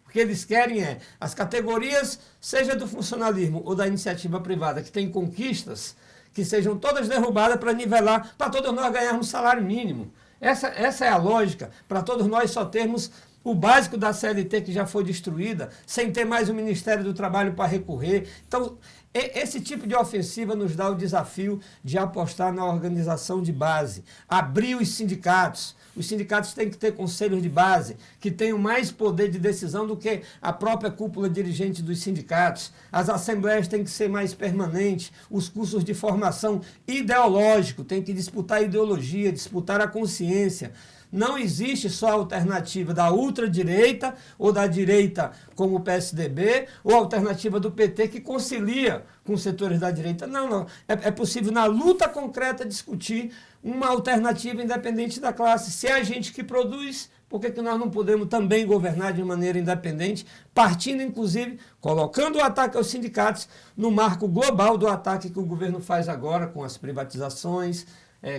O que eles querem é as categorias, seja do funcionalismo ou da iniciativa privada, que tem conquistas, que sejam todas derrubadas para nivelar, para todos nós ganharmos salário mínimo. Essa é a lógica, para todos nós só termos o básico da CLT que já foi destruída, sem ter mais o Ministério do Trabalho para recorrer. Então, esse tipo de ofensiva nos dá o desafio de apostar na organização de base, abrir os sindicatos. Os sindicatos têm que ter conselhos de base, que tenham mais poder de decisão do que a própria cúpula dirigente dos sindicatos. As assembleias têm que ser mais permanentes, os cursos de formação ideológico têm que disputar a ideologia, disputar a consciência. Não existe só a alternativa da ultradireita ou da direita como o PSDB ou a alternativa do PT que concilia com os setores da direita. Não. É possível, na luta concreta, discutir uma alternativa independente da classe. Se é a gente que produz, por que nós não podemos também governar de maneira independente, partindo, inclusive, colocando o ataque aos sindicatos no marco global do ataque que o governo faz agora com as privatizações,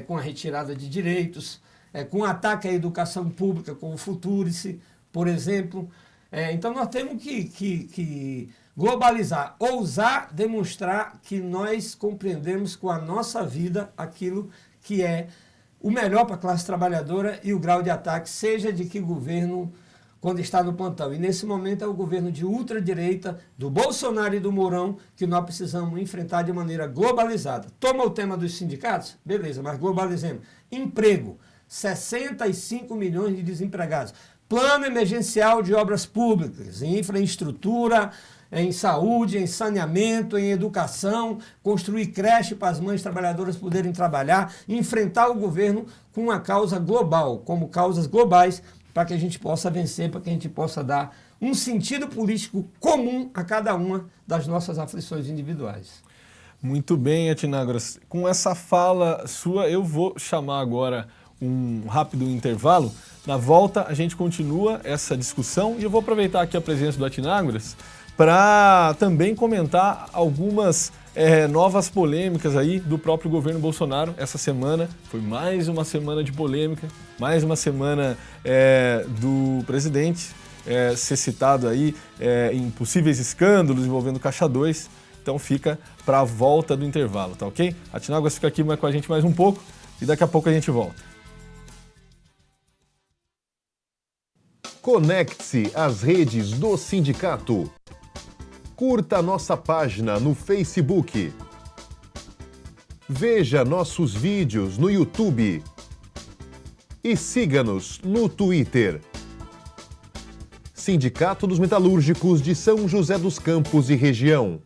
com a retirada de direitos, com o ataque à educação pública, com o Futurice, por exemplo. Então, nós temos que globalizar, ousar demonstrar que nós compreendemos com a nossa vida aquilo que é o melhor para a classe trabalhadora e o grau de ataque, seja de que governo, quando está no plantão. E, nesse momento, é o governo de ultradireita, do Bolsonaro e do Mourão, que nós precisamos enfrentar de maneira globalizada. Toma o tema dos sindicatos? Beleza, mas globalizemos. Emprego. 65 milhões de desempregados. Plano emergencial de obras públicas, em infraestrutura, em saúde, em saneamento, em educação, construir creche para as mães trabalhadoras poderem trabalhar, enfrentar o governo com uma causa global, como causas globais, para que a gente possa vencer, para que a gente possa dar um sentido político comum a cada uma das nossas aflições individuais. Muito bem, Athenágoras. Com essa fala sua, eu vou chamar agora um rápido intervalo. Na volta, a gente continua essa discussão e eu vou aproveitar aqui a presença do Athenágoras para também comentar algumas novas polêmicas aí do próprio governo Bolsonaro. Essa semana foi mais uma semana de polêmica, mais uma semana do presidente ser citado aí em possíveis escândalos envolvendo Caixa 2. Então fica para a volta do intervalo, tá ok? Athenágoras fica aqui com a gente mais um pouco e daqui a pouco a gente volta. Conecte-se às redes do sindicato. Curta nossa página no Facebook. Veja nossos vídeos no YouTube. E siga-nos no Twitter. Sindicato dos Metalúrgicos de São José dos Campos e região.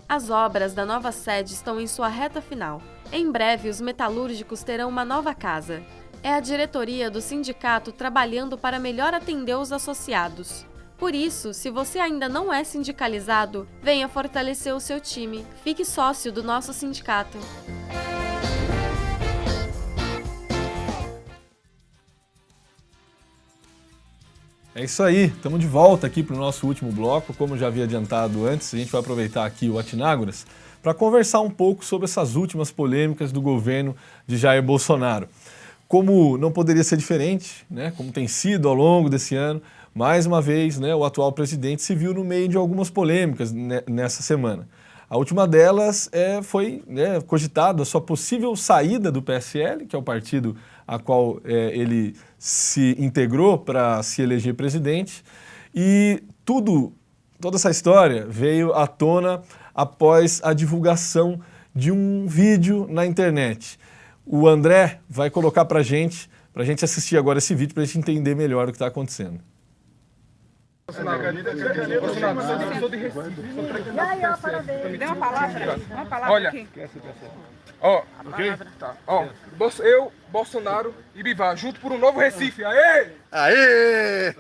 As obras da nova sede estão em sua reta final. Em breve, os metalúrgicos terão uma nova casa. É a diretoria do sindicato trabalhando para melhor atender os associados. Por isso, se você ainda não é sindicalizado, venha fortalecer o seu time. Fique sócio do nosso sindicato. É isso aí, estamos de volta aqui para o nosso último bloco. Como eu já havia adiantado antes, a gente vai aproveitar aqui o Athenágoras para conversar um pouco sobre essas últimas polêmicas do governo de Jair Bolsonaro. Como não poderia ser diferente, né, como tem sido ao longo desse ano, mais uma vez, né, o atual presidente se viu no meio de algumas polêmicas nessa semana. A última delas foi cogitado a sua possível saída do PSL, que é o partido a qual ele se integrou para se eleger presidente. E toda essa história veio à tona após a divulgação de um vídeo na internet. O André vai colocar para a gente assistir agora esse vídeo, para a gente entender melhor o que está acontecendo. Dê uma palavra. Olha, eu, Bolsonaro e Bivar, junto por um novo Recife. Aê! Aê!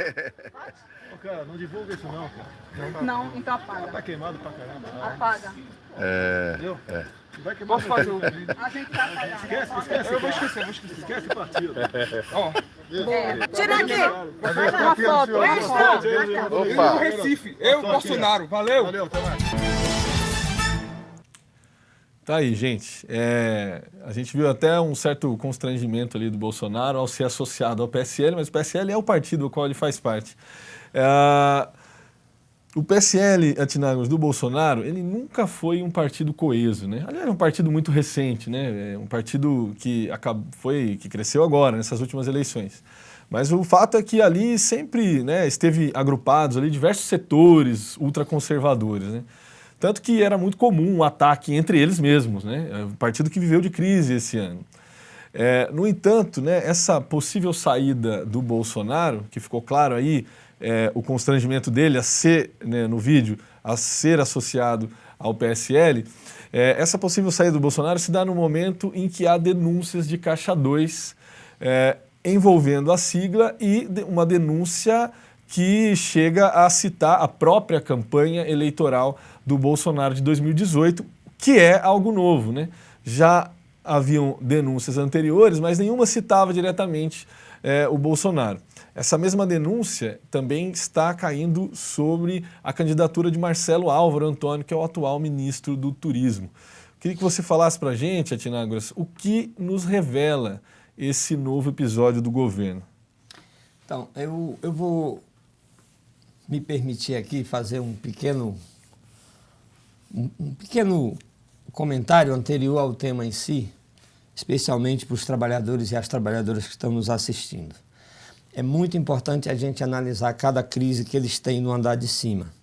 Cara, não divulga isso não, cara. Não, então apaga. Tá queimado pra caramba. Apaga. Entendeu? Vai queimar. Posso fazer outro vídeo? A gente vai apagar. Esquece. Eu vou esquecer. Esquece o partido. Tira aqui. Uma foto. Opa! No Recife. Eu, Bolsonaro. Valeu. Valeu, até mais. Tá aí, gente. A gente viu até um certo constrangimento ali do Bolsonaro ao ser associado ao PSL, mas o PSL é o partido do qual ele faz parte. O PSL, Atinagos, do Bolsonaro, ele nunca foi um partido coeso, né? Aliás, é um partido muito recente, né? É um partido que cresceu agora, nessas últimas eleições. Mas o fato é que ali sempre, né, esteve agrupados ali diversos setores ultraconservadores, né? Tanto que era muito comum um ataque entre eles mesmos, né? É um partido que viveu de crise esse ano. No entanto, né, essa possível saída do Bolsonaro, que ficou claro aí, o constrangimento dele a ser, né, no vídeo, a ser associado ao PSL, essa possível saída do Bolsonaro se dá no momento em que há denúncias de Caixa 2 envolvendo a sigla e uma denúncia que chega a citar a própria campanha eleitoral do Bolsonaro de 2018, que é algo novo, né? Já haviam denúncias anteriores, mas nenhuma citava diretamente o Bolsonaro. Essa mesma denúncia também está caindo sobre a candidatura de Marcelo Álvaro Antônio, que é o atual ministro do Turismo. Queria que você falasse para a gente, Atinagras, o que nos revela esse novo episódio do governo. Então, eu vou me permitir aqui fazer um pequeno comentário anterior ao tema em si, especialmente para os trabalhadores e as trabalhadoras que estão nos assistindo. É muito importante a gente analisar cada crise que eles têm no andar de cima.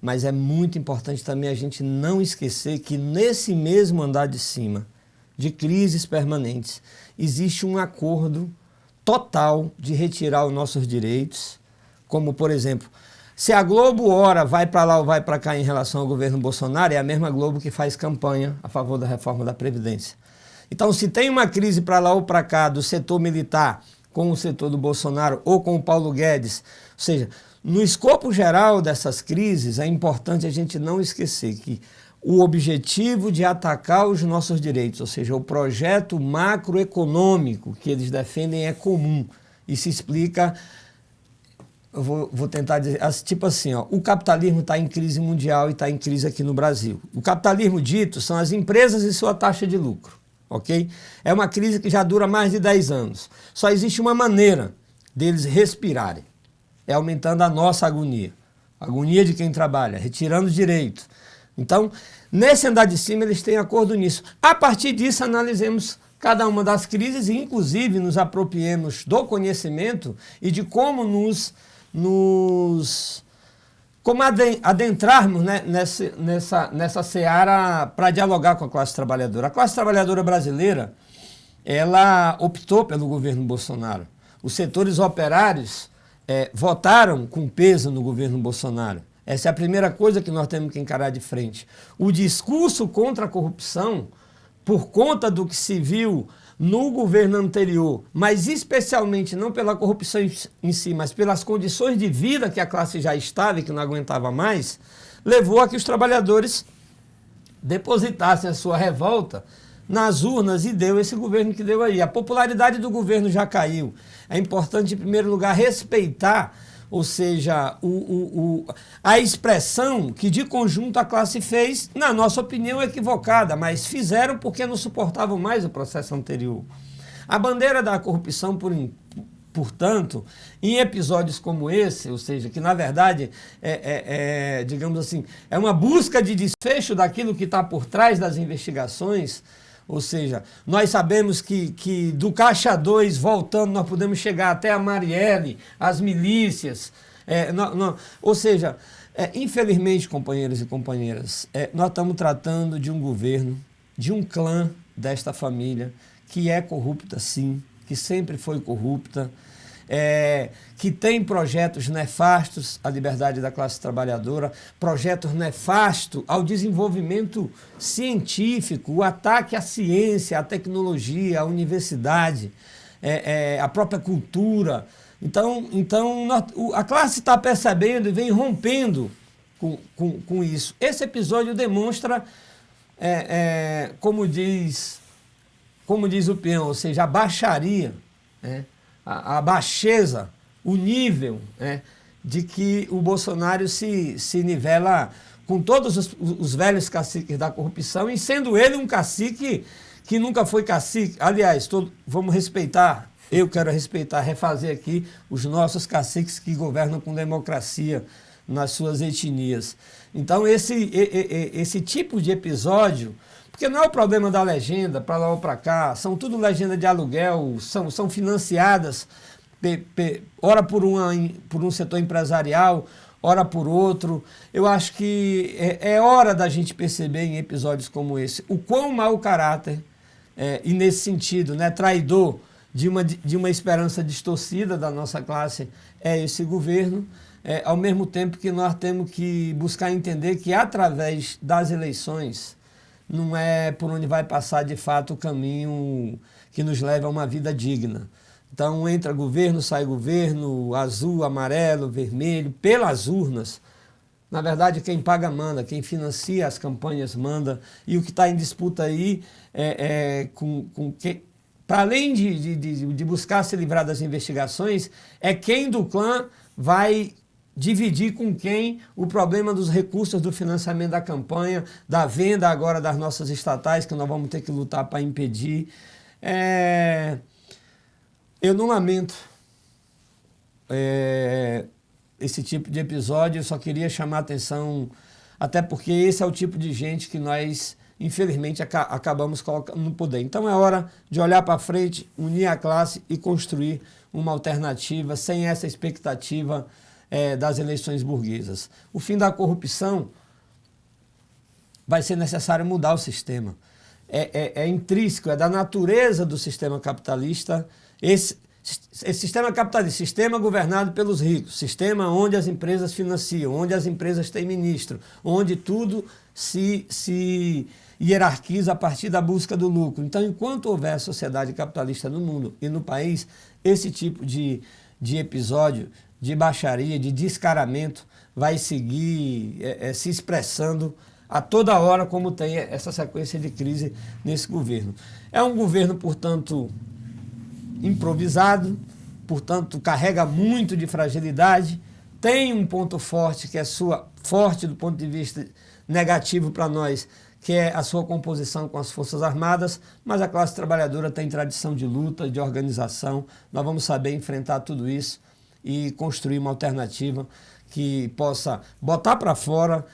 Mas é muito importante também a gente não esquecer que nesse mesmo andar de cima, de crises permanentes, existe um acordo total de retirar os nossos direitos, como, por exemplo, se a Globo ora vai para lá ou vai para cá em relação ao governo Bolsonaro, é a mesma Globo que faz campanha a favor da reforma da Previdência. Então, se tem uma crise para lá ou para cá do setor militar com o setor do Bolsonaro ou com o Paulo Guedes, ou seja, no escopo geral dessas crises, é importante a gente não esquecer que o objetivo de atacar os nossos direitos, ou seja, o projeto macroeconômico que eles defendem é comum e se explica, eu vou tentar dizer, tipo assim, o capitalismo está em crise mundial e está em crise aqui no Brasil. O capitalismo dito são as empresas e sua taxa de lucro, ok? É uma crise que já dura mais de 10 anos. Só existe uma maneira deles respirarem, é aumentando a nossa agonia, a agonia de quem trabalha, retirando direito. Então, nesse andar de cima, eles têm acordo nisso. A partir disso, analisemos cada uma das crises e, inclusive, nos apropriemos do conhecimento e de como como adentrarmos, né, nessa seara para dialogar com a classe trabalhadora. A classe trabalhadora brasileira, ela optou pelo governo Bolsonaro. Os setores operários votaram com peso no governo Bolsonaro. Essa é a primeira coisa que nós temos que encarar de frente. O discurso contra a corrupção, por conta do que se viu no governo anterior, mas especialmente não pela corrupção em si, mas pelas condições de vida que a classe já estava e que não aguentava mais, levou a que os trabalhadores depositassem a sua revolta nas urnas e deu esse governo que deu aí. A popularidade do governo já caiu. É importante, em primeiro lugar, respeitar, ou seja, a expressão que de conjunto a classe fez, na nossa opinião, equivocada, mas fizeram porque não suportavam mais o processo anterior. A bandeira da corrupção, portanto, em episódios como esse, ou seja, que na verdade digamos assim, é uma busca de desfecho daquilo que está por trás das investigações, Ou seja, nós sabemos que do Caixa 2 voltando nós podemos chegar até a Marielle, as milícias. Ou seja, infelizmente, companheiros e companheiras, nós estamos tratando de um governo, de um clã desta família que é corrupta sim, que sempre foi corrupta, que tem projetos nefastos à liberdade da classe trabalhadora, projetos nefastos ao desenvolvimento científico, o ataque à ciência, à tecnologia, à universidade, à própria cultura. Então a classe está percebendo e vem rompendo com isso. Esse episódio demonstra, como diz o peão, ou seja, a baixaria, a baixeza, o nível de que o Bolsonaro se nivela com todos os velhos caciques da corrupção, e sendo ele um cacique que nunca foi cacique. Aliás, vamos respeitar, eu quero respeitar, refazer aqui os nossos caciques que governam com democracia nas suas etnias. Então, esse tipo de episódio, porque não é o problema da legenda, para lá ou para cá, são tudo legenda de aluguel, são financiadas, ora por um setor empresarial, ora por outro. Eu acho que é hora da gente perceber em episódios como esse o quão mau caráter, e nesse sentido, traidor de uma esperança distorcida da nossa classe é esse governo, ao mesmo tempo que nós temos que buscar entender que através das eleições não é por onde vai passar de fato o caminho que nos leva a uma vida digna. Então entra governo, sai governo, azul, amarelo, vermelho, pelas urnas. Na verdade, quem paga manda, quem financia as campanhas manda, e o que está em disputa aí para além de buscar se livrar das investigações, é quem do clã vai dividir com quem o problema dos recursos do financiamento da campanha, da venda agora das nossas estatais, que nós vamos ter que lutar para impedir. Eu não lamento esse tipo de episódio, eu só queria chamar a atenção, até porque esse é o tipo de gente que nós, infelizmente, acabamos colocando no poder. Então é hora de olhar para frente, unir a classe e construir uma alternativa sem essa expectativa das eleições burguesas. O fim da corrupção vai ser necessário mudar o sistema. É intrínseco, é da natureza do sistema capitalista. Esse sistema capitalista, sistema governado pelos ricos, sistema onde as empresas financiam, onde as empresas têm ministro, onde tudo se hierarquiza a partir da busca do lucro. Então, enquanto houver sociedade capitalista no mundo e no país, esse tipo de episódio de baixaria, de descaramento, vai seguir se expressando a toda hora, como tem essa sequência de crise nesse governo. É um governo, portanto, improvisado, portanto, carrega muito de fragilidade, tem um ponto forte, que é forte do ponto de vista negativo para nós, que é a sua composição com as Forças Armadas, mas a classe trabalhadora tem tradição de luta, de organização. Nós vamos saber enfrentar tudo isso e construir uma alternativa que possa botar para fora,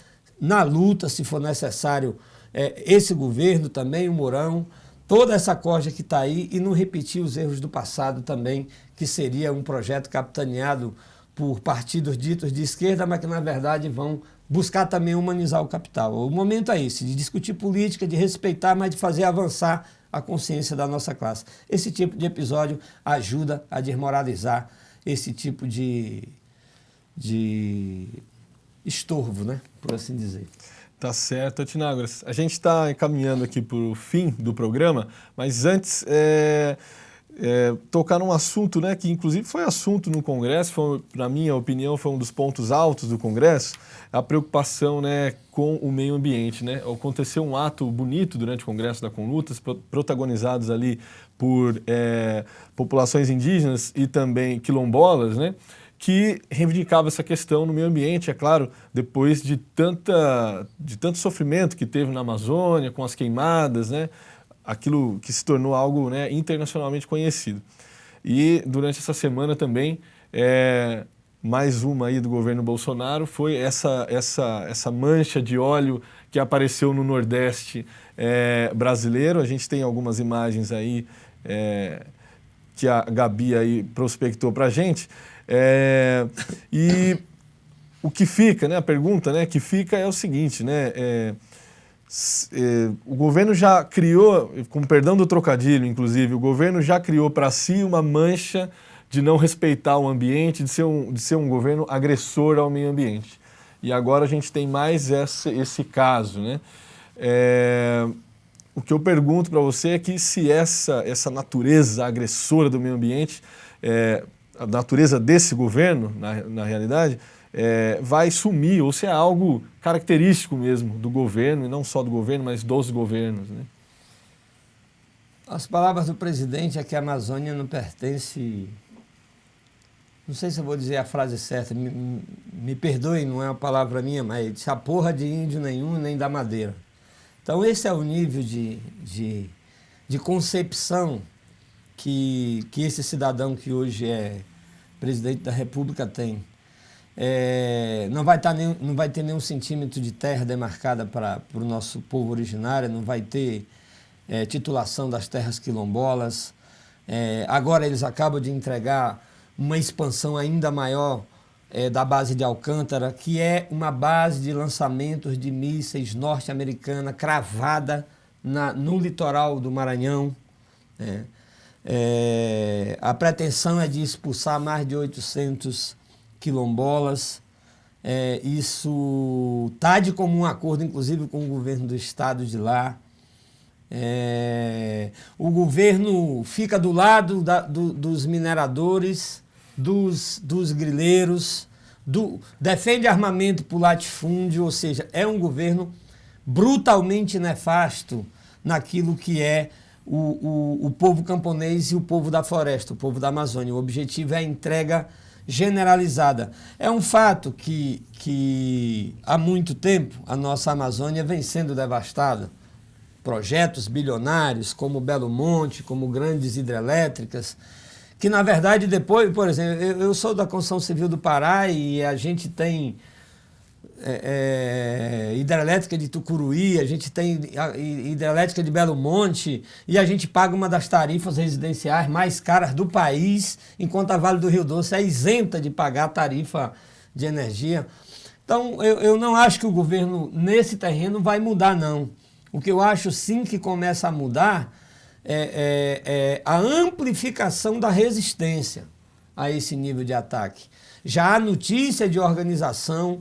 na luta, se for necessário, esse governo também, o Mourão, toda essa corja que está aí, e não repetir os erros do passado também, que seria um projeto capitaneado por partidos ditos de esquerda, mas que na verdade vão buscar também humanizar o capital. O momento é esse, de discutir política, de respeitar, mas de fazer avançar a consciência da nossa classe. Esse tipo de episódio ajuda a desmoralizar esse tipo de estorvo, né? Por assim dizer. Tá certo, Athenágoras. A gente está encaminhando aqui para o fim do programa, mas antes tocar num assunto, né, que inclusive foi assunto no Congresso, na minha opinião, foi um dos pontos altos do Congresso, a preocupação, né, com o meio ambiente, né? Aconteceu um ato bonito durante o Congresso da Conlutas, protagonizados ali por populações indígenas e também quilombolas, né, que reivindicava essa questão no meio ambiente, é claro, depois de tanto sofrimento que teve na Amazônia, com as queimadas, né, aquilo que se tornou algo, né, internacionalmente conhecido. E durante essa semana também mais uma aí do governo Bolsonaro, foi essa mancha de óleo que apareceu no Nordeste brasileiro. A gente tem algumas imagens aí que a Gabi aí prospectou para a gente. E o que fica, né, a pergunta, né, que fica é o seguinte, né, o governo já criou, com perdão do trocadilho, inclusive, o governo já criou para si uma mancha de não respeitar o ambiente, de ser um governo agressor ao meio ambiente. E agora a gente tem mais esse caso, né? O que eu pergunto para você é que se essa natureza agressora do meio ambiente, a natureza desse governo, na realidade, vai sumir, ou se é algo característico mesmo do governo, e não só do governo, mas dos governos, né? As palavras do presidente é que a Amazônia não pertence... Não sei se eu vou dizer a frase certa, me perdoem, não é uma palavra minha, mas ele disse a porra de índio nenhum, nem da madeira. Então esse é o nível de concepção que esse cidadão que hoje é presidente da República tem. Não vai ter nenhum centímetro de terra demarcada para o nosso povo originário, não vai ter titulação das terras quilombolas. Agora eles acabam de entregar uma expansão ainda maior da base de Alcântara, que é uma base de lançamentos de mísseis norte-americana cravada no litoral do Maranhão. A pretensão é de expulsar mais de 800 quilombolas. Isso está de comum acordo, inclusive, com o governo do estado de lá. O governo fica do lado dos mineradores, dos grileiros, defende armamento por latifúndio, ou seja, é um governo brutalmente nefasto naquilo que é o povo camponês e o povo da floresta, o povo da Amazônia. O objetivo é a entrega generalizada. É um fato que há muito tempo a nossa Amazônia vem sendo devastada. Projetos bilionários como Belo Monte, como grandes hidrelétricas, que na verdade depois, por exemplo, eu sou da Construção Civil do Pará e a gente tem hidrelétrica de Tucuruí, a gente tem hidrelétrica de Belo Monte e a gente paga uma das tarifas residenciais mais caras do país, enquanto a Vale do Rio Doce é isenta de pagar a tarifa de energia. Então eu não acho que o governo nesse terreno vai mudar, não. O que eu acho sim que começa a mudar é a amplificação da resistência a esse nível de ataque. Já há notícia de organização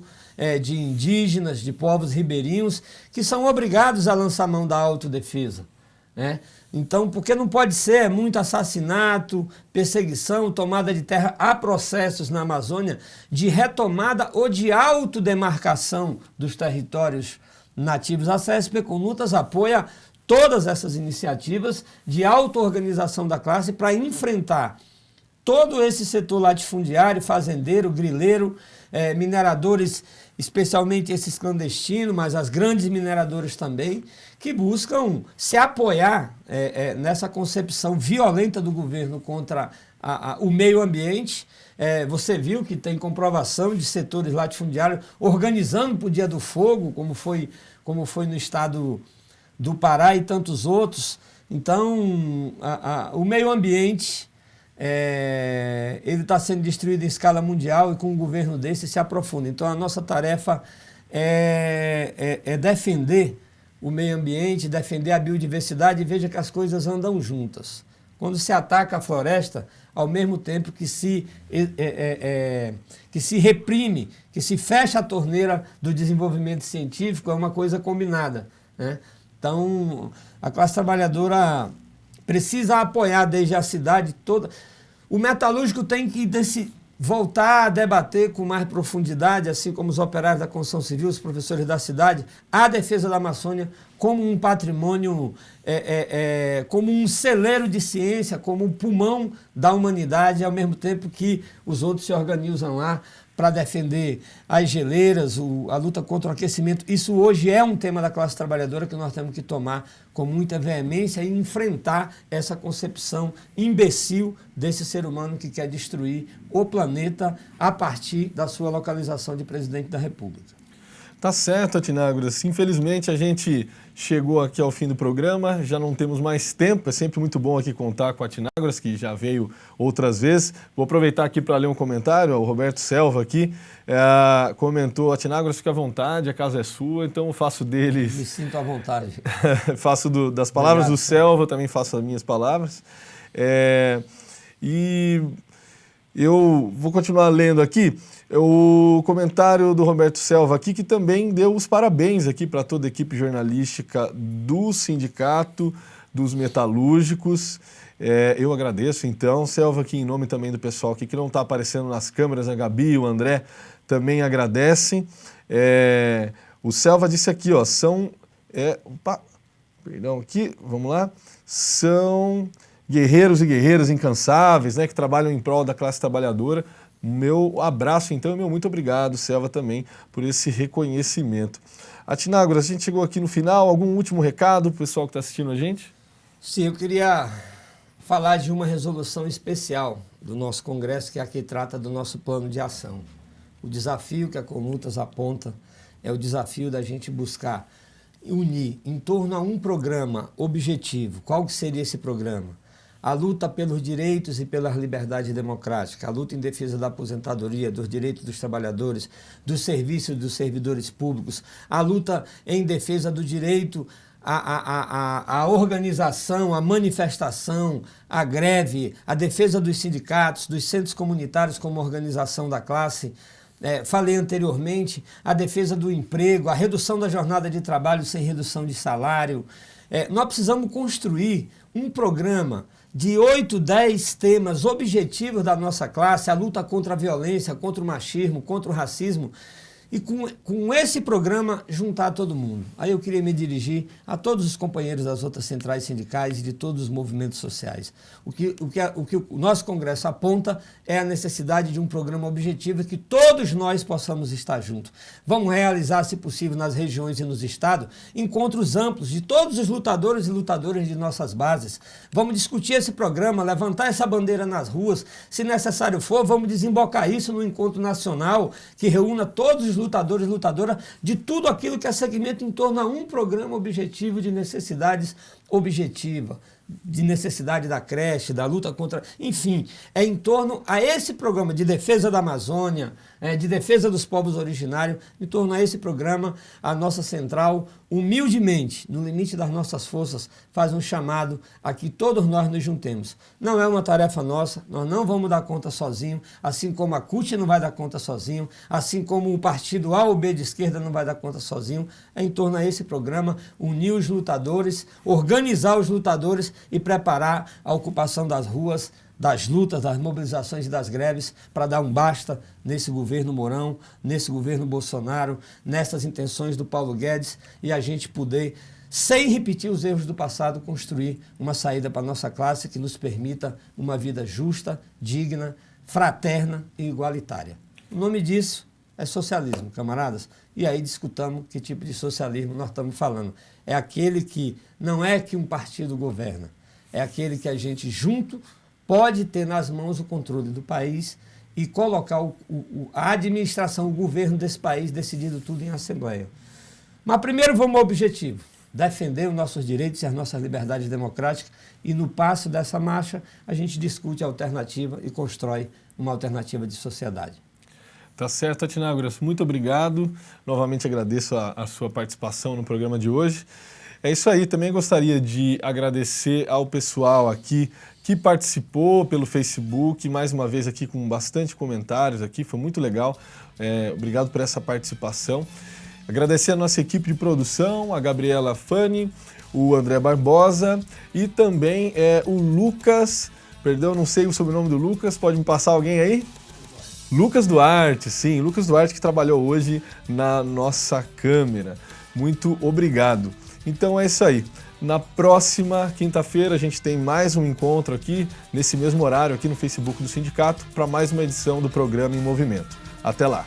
de indígenas, de povos ribeirinhos, que são obrigados a lançar mão da autodefesa, né? Então, porque não pode ser muito assassinato, perseguição, tomada de terra. Há processos na Amazônia de retomada ou de autodemarcação dos territórios nativos. A CSP Conlutas apoia todas essas iniciativas de auto-organização da classe para enfrentar todo esse setor latifundiário, fazendeiro, grileiro, mineradores, especialmente esses clandestinos, mas as grandes mineradoras também, que buscam se apoiar nessa concepção violenta do governo contra o meio ambiente. Você viu que tem comprovação de setores latifundiários organizando para o Dia do Fogo, como foi no estado do Pará e tantos outros. Então, o meio ambiente ele está sendo destruído em escala mundial e com um governo desse se aprofunda. Então, a nossa tarefa é defender o meio ambiente, defender a biodiversidade, e veja que as coisas andam juntas. Quando se ataca a floresta, ao mesmo tempo que se reprime, que se fecha a torneira do desenvolvimento científico, é uma coisa combinada, né? Então, a classe trabalhadora precisa apoiar desde a cidade toda. O metalúrgico tem que voltar a debater com mais profundidade, assim como os operários da construção civil, os professores da cidade, a defesa da Amazônia como um patrimônio, como um celeiro de ciência, como um pulmão da humanidade, ao mesmo tempo que os outros se organizam lá para defender as geleiras, a luta contra o aquecimento. Isso hoje é um tema da classe trabalhadora que nós temos que tomar com muita veemência e enfrentar essa concepção imbecil desse ser humano que quer destruir o planeta a partir da sua localização de presidente da República. Tá certo, Atinágoras. Infelizmente a gente chegou aqui ao fim do programa, já não temos mais tempo, é sempre muito bom aqui contar com a Atinágoras, que já veio outras vezes. Vou aproveitar aqui para ler um comentário, o Roberto Selva aqui comentou: Atinágoras, fica à vontade, a casa é sua, então eu faço deles... Me sinto à vontade. Faço das palavras Obrigado, do Selva, também faço as minhas palavras. E eu vou continuar lendo aqui o comentário do Roberto Selva aqui, que também deu os parabéns aqui para toda a equipe jornalística do Sindicato dos Metalúrgicos. Eu agradeço, então, Selva, aqui em nome também do pessoal aqui que não está aparecendo nas câmeras, a Gabi e o André também agradecem. O Selva disse aqui, ó, vamos lá, são guerreiros e guerreiras incansáveis, né, que trabalham em prol da classe trabalhadora. Meu abraço, então, e meu muito obrigado, Selva, também, por esse reconhecimento. Atinágoras, a gente chegou aqui no final. Algum último recado para o pessoal que está assistindo a gente? Sim, eu queria falar de uma resolução especial do nosso Congresso, que é a que trata do nosso plano de ação. O desafio que a Conlutas aponta é o desafio da gente buscar unir em torno a um programa objetivo. Qual que seria esse programa? A luta pelos direitos e pelas liberdades democráticas, a luta em defesa da aposentadoria, dos direitos dos trabalhadores, dos serviços dos servidores públicos, a luta em defesa do direito à organização, à manifestação, à greve, a defesa dos sindicatos, dos centros comunitários como organização da classe. Falei anteriormente, a defesa do emprego, a redução da jornada de trabalho sem redução de salário. Nós precisamos construir um programa de 8, 10 temas objetivos da nossa classe, a luta contra a violência, contra o machismo, contra o racismo, e com esse programa juntar todo mundo. Aí eu queria me dirigir a todos os companheiros das outras centrais sindicais e de todos os movimentos sociais. O que o nosso Congresso aponta é a necessidade de um programa objetivo que todos nós possamos estar juntos. Vamos realizar, se possível, nas regiões e nos estados, encontros amplos de todos os lutadores e lutadoras de nossas bases. Vamos discutir esse programa, levantar essa bandeira nas ruas. Se necessário for, vamos desembocar isso no encontro nacional que reúna todos os lutadores e lutadoras de tudo aquilo que é segmento em torno a um programa objetivo de necessidades objetiva, de necessidade da creche, da luta contra... Enfim, é em torno a esse programa de defesa da Amazônia, de defesa dos povos originários, em torno a esse programa, a nossa central, humildemente, no limite das nossas forças, faz um chamado a que todos nós nos juntemos. Não é uma tarefa nossa, nós não vamos dar conta sozinho, assim como a CUT não vai dar conta sozinho, assim como o partido A ou B de esquerda não vai dar conta sozinho. É em torno a esse programa, unir os lutadores, organizar os lutadores e preparar a ocupação das ruas, das lutas, das mobilizações e das greves para dar um basta nesse governo Mourão, nesse governo Bolsonaro, nessas intenções do Paulo Guedes e a gente poder, sem repetir os erros do passado, construir uma saída para a nossa classe que nos permita uma vida justa, digna, fraterna e igualitária. O nome disso é socialismo, camaradas. E aí discutamos que tipo de socialismo nós estamos falando. É aquele que não é que um partido governa, é aquele que a gente junto pode ter nas mãos o controle do país e colocar a administração, o governo desse país decidindo tudo em assembleia. Mas primeiro vamos ao objetivo, defender os nossos direitos e as nossas liberdades democráticas e no passo dessa marcha a gente discute a alternativa e constrói uma alternativa de sociedade. Tá certo, Atinágoras. Muito obrigado. Novamente agradeço a sua participação no programa de hoje. É isso aí. Também gostaria de agradecer ao pessoal aqui que participou pelo Facebook, mais uma vez aqui com bastante comentários aqui, foi muito legal. Obrigado por essa participação. Agradecer a nossa equipe de produção, a Gabriela Fani, o André Barbosa e também o Lucas, perdão, não sei o sobrenome do Lucas, pode me passar alguém aí? Lucas Duarte, sim, Lucas Duarte que trabalhou hoje na nossa câmera. Muito obrigado. Então é isso aí. Na próxima quinta-feira a gente tem mais um encontro aqui, nesse mesmo horário, aqui no Facebook do Sindicato, para mais uma edição do programa Em Movimento. Até lá.